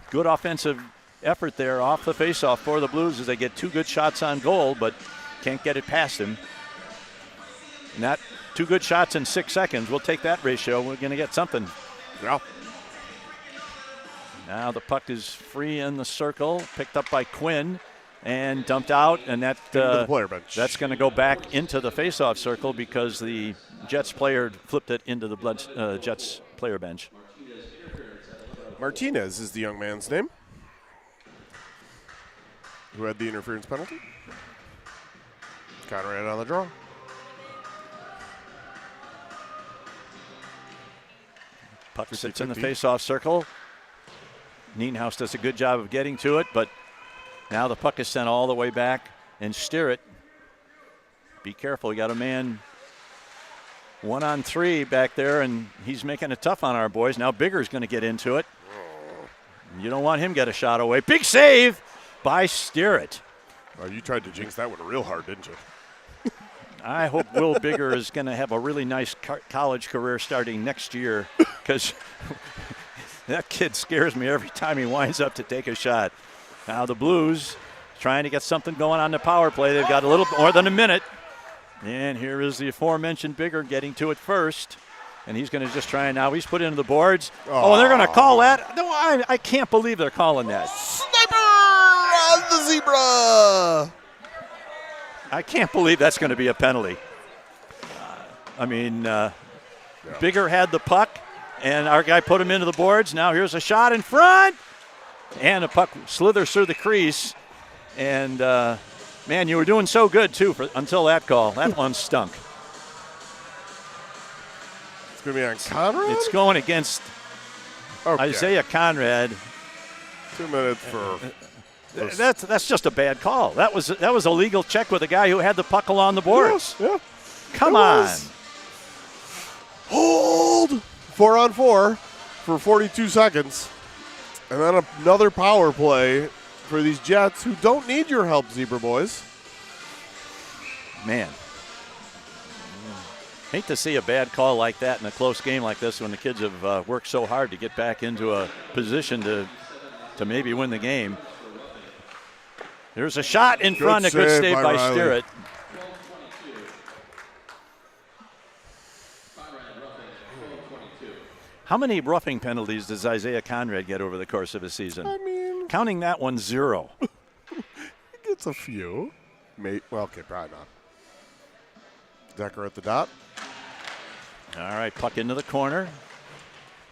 Good offensive effort there off the faceoff for the Blues as they get 2 good shots on goal, but can't get it past him. Not 2 good shots in 6 seconds. We'll take that ratio. We're going to get something. Yeah. Now the puck is free in the circle, picked up by Quinn and dumped out, and that the player bench. That's going to go back into the faceoff circle because the Jets player flipped it into the Jets player bench. Martinez is the young man's name who had the interference penalty. Conrad on the draw. Puck sits in the faceoff circle. Nienhaus does a good job of getting to it, but now the puck is sent all the way back, and steer it. Be careful, you got a man 1-on-3 back there, and he's making it tough on our boys. Now Bigger's going to get into it. You don't want him to get a shot away. Big save by Steerett. Well, you tried to jinx that one real hard, didn't you? I hope Will Bigger is going to have a really nice college career starting next year, because that kid scares me every time he winds up to take a shot. Now the Blues trying to get something going on the power play. They've got a little more than a minute. And here is the aforementioned Bigger getting to it first. And he's going to just try, and now he's put into the boards. Oh, they're going to call that? No, I can't believe they're calling that. Sniper on the zebra. I can't believe that's going to be a penalty. Bigger had the puck, and our guy put him into the boards. Now here's a shot in front, and the puck slithers through the crease. And, man, you were doing so good, too, until that call. That one stunk. It's going to be on Conrad? It's going against Isaiah Conrad. 2 minutes for... That's just a bad call. That was a legal check with a guy who had the puck along the boards. Yeah. Come on. Hold 4-on-4 for 42 seconds. And then another power play for these Jets who don't need your help, Zebra boys. Man. Hate to see a bad call like that in a close game like this when the kids have worked so hard to get back into a position to maybe win the game. There's a shot in front, a good save by Steerett. How many roughing penalties does Isaiah Conrad get over the course of a season? I mean, counting that one, 0. He gets a few. Okay, probably not. Decker at the dot. All right, puck into the corner.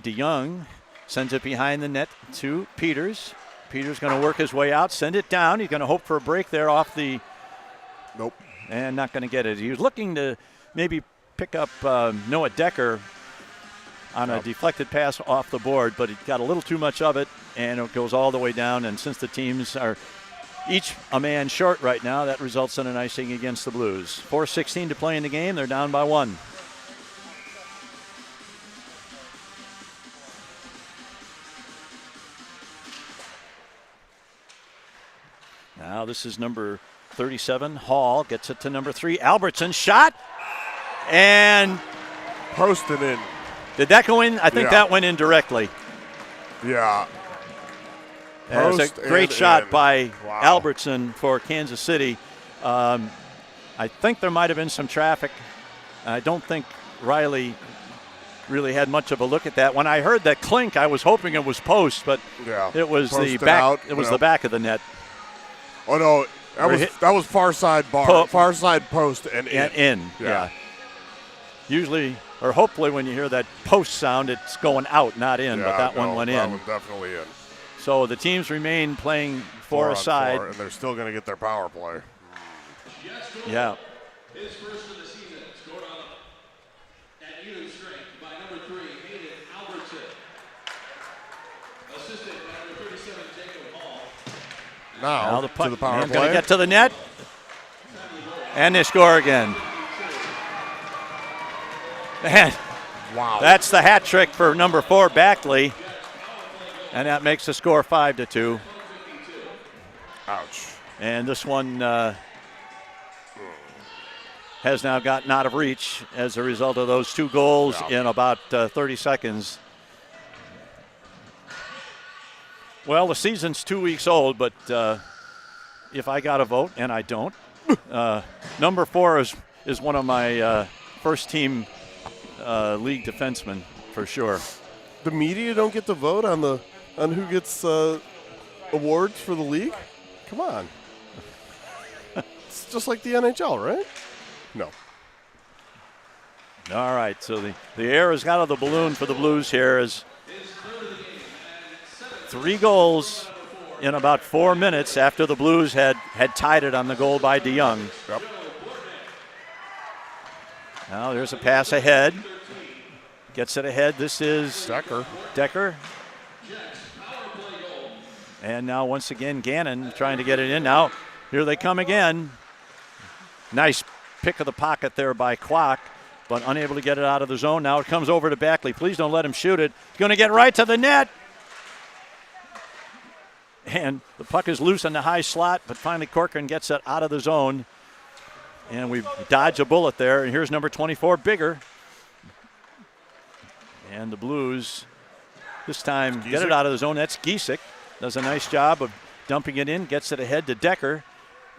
DeYoung sends it behind the net to Peters. Peters going to work his way out, send it down. He's going to hope for a break there off the... Nope. And not going to get it. He was looking to maybe pick up Noah Decker on a deflected pass off the board, but he got a little too much of it, and it goes all the way down. And since the teams are each a man short right now, that results in an icing against the Blues. 4:16 to play in the game. They're down by 1. Now this is number 37, Hall, gets it to number 3, Albertson, shot, and posted in. Did that go in? I think that went in directly. Yeah. That was a great shot by Albertson for Kansas City. I think there might have been some traffic. I don't think Riley really had much of a look at that. When I heard that clink, I was hoping it was post, but it was the back. It was the back of the net. Oh no, that was far side bar, far side post and in. And in, yeah. Usually, or hopefully, when you hear that post sound, it's going out, not in. But that one went in. That one definitely in. So the teams remain playing 4 aside, and they're still going to get their power play. Yeah. His first of the season, scored on at even strength by number 3, Hayden Albertson. Assisted by number 37, Jacob Hall. Now the puck, to the power play. Going to get to the net, and they score again. Man, Wow. That's the hat trick for number 4, Backley. And that makes the score 5-2. Ouch. And this one has now gotten out of reach as a result of those 2 goals in about 30 seconds. Well, the season's 2 weeks old, but if I got a vote, and I don't, number 4 is one of my first-team league defensemen for sure. The media don't get to vote on who gets awards for the league? Come on. It's just like the NHL, right? No. All right, so the air is out of the balloon for the Blues here as 3 goals in about 4 minutes after the Blues had tied it on the goal by DeYoung. Yep. Now there's a pass ahead. Gets it ahead. This is Decker. And now once again Gannon trying to get it in. Now here they come again. Nice pick of the pocket there by Kwok, but unable to get it out of the zone. Now it comes over to Backley. Please don't let him shoot it. He's going to get right to the net. And the puck is loose in the high slot, but finally Corcoran gets it out of the zone. And we dodge a bullet there. And here's number 24, Bigger. And the Blues this time get it out of the zone. That's Giesick. Does a nice job of dumping it in, gets it ahead to Decker.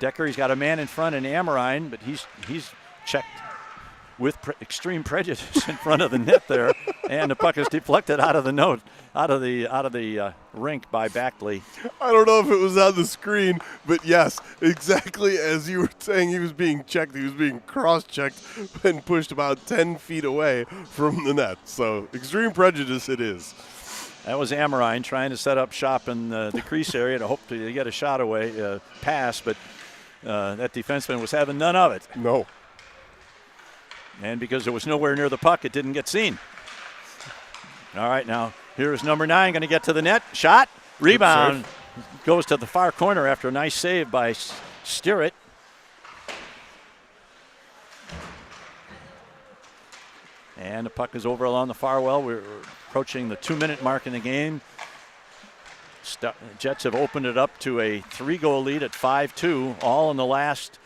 Decker, he's got a man in front in Amorine, but he's checked with extreme prejudice in front of the net there, and the puck is deflected out of the rink by Backley. I don't know if it was on the screen, but yes, exactly as you were saying, he was being checked. He was being cross-checked and pushed about 10 feet away from the net. So extreme prejudice it is. That was Amorine trying to set up shop in the crease area to hope to get a shot away, pass, but that defenseman was having none of it. No. And because it was nowhere near the puck, it didn't get seen. All right, now here's number 9 going to get to the net. Shot, rebound, goes to the far corner after a nice save by Stirrett. And the puck is over along the far well. We're approaching the 2-minute mark in the game. Jets have opened it up to a 3-goal lead at 5-2, all in the last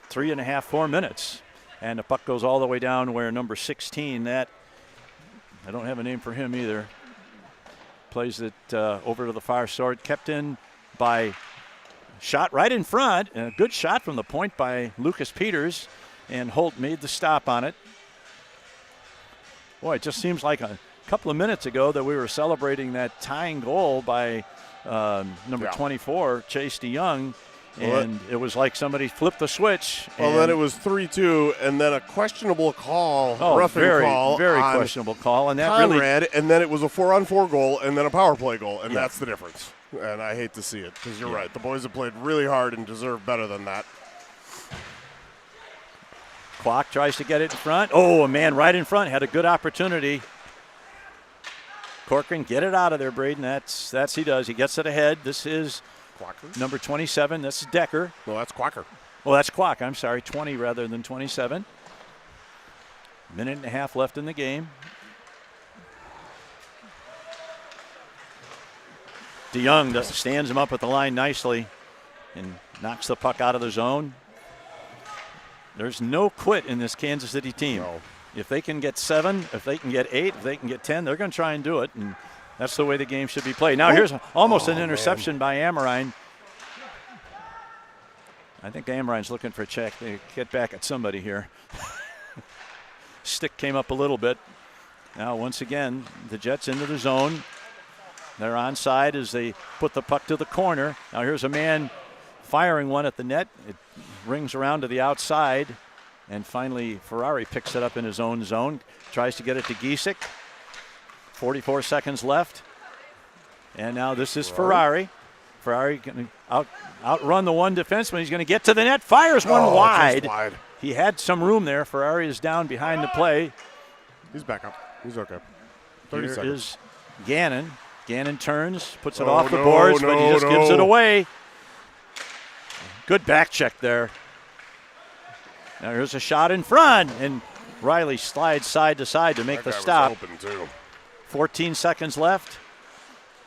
3.5, 4 minutes. And the puck goes all the way down where number 16, that, I don't have a name for him either, plays it over to the far side, kept in by shot right in front, and a good shot from the point by Lucas Peters, and Holt made the stop on it. Boy, it just seems like a couple of minutes ago that we were celebrating that tying goal by number 24, Chase DeYoung, and it was like somebody flipped the switch. Well, then it was 3-2, and then a questionable call, roughing call. Very questionable call. And that Conrad, and then it was a 4-on-4 goal, and then a power play goal, and that's the difference. And I hate to see it, because you're right. The boys have played really hard and deserve better than that. Kwok tries to get it in front. Oh, a man right in front had a good opportunity. Corcoran, get it out of there, Braden. That's he does. He gets it ahead. This is Quacker. Number 27. This is Decker. Well, that's Quacker. Well, that's Kwok. I'm sorry, 20 rather than 27. Minute and a half left in the game. DeYoung stands him up at the line nicely and knocks the puck out of the zone. There's no quit in this Kansas City team. No. If they can get 7, if they can get 8, if they can get 10, they're going to try and do it, and that's the way the game should be played. Now here's almost an interception by Amorine. I think Amorine's looking for a check. They get back at somebody here. Stick came up a little bit. Now once again, the Jets into the zone. They're onside as they put the puck to the corner. Now here's a man firing one at the net. It rings around to the outside. And finally, Ferrari picks it up in his own zone. Tries to get it to Giesick. 44 seconds left. And now this is Ferrari. Ferrari going to outrun the one defenseman. He's going to get to the net. Fires one wide. He had some room there. Ferrari is down behind the play. He's back up. He's okay. 30 seconds. Here is Gannon. Gannon turns, puts it off the boards, but he just gives it away. Good back check there. Now here's a shot in front, and Riley slides side to side to make That the guy stop. was open too. 14 seconds left.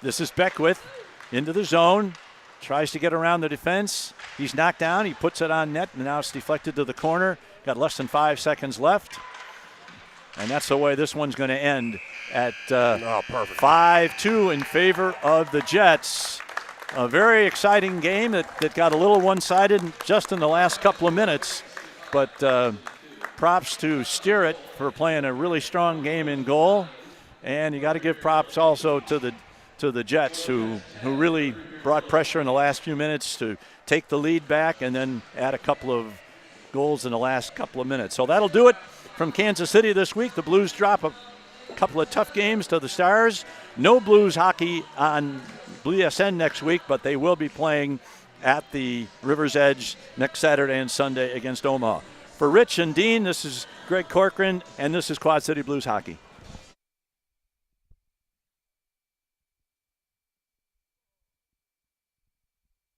This is Beckwith into the zone. Tries to get around the defense. He's knocked down. He puts it on net, and now it's deflected to the corner. Got less than 5 seconds left. And that's the way this one's going to end at Perfect. 5-2 in favor of the Jets. A very exciting game that got a little one-sided just in the last couple of minutes. But props to Steerett for playing a really strong game in goal. And you got to give props also to the Jets who really brought pressure in the last few minutes to take the lead back and then add a couple of goals in the last couple of minutes. So that'll do it from Kansas City this week. The Blues drop a couple of tough games to the Stars. No Blues hockey on BSN next week, but they will be playing at the River's Edge next Saturday and Sunday against Omaha. For Rich and Dean, this is Greg Corcoran, and this is Quad City Blues Hockey.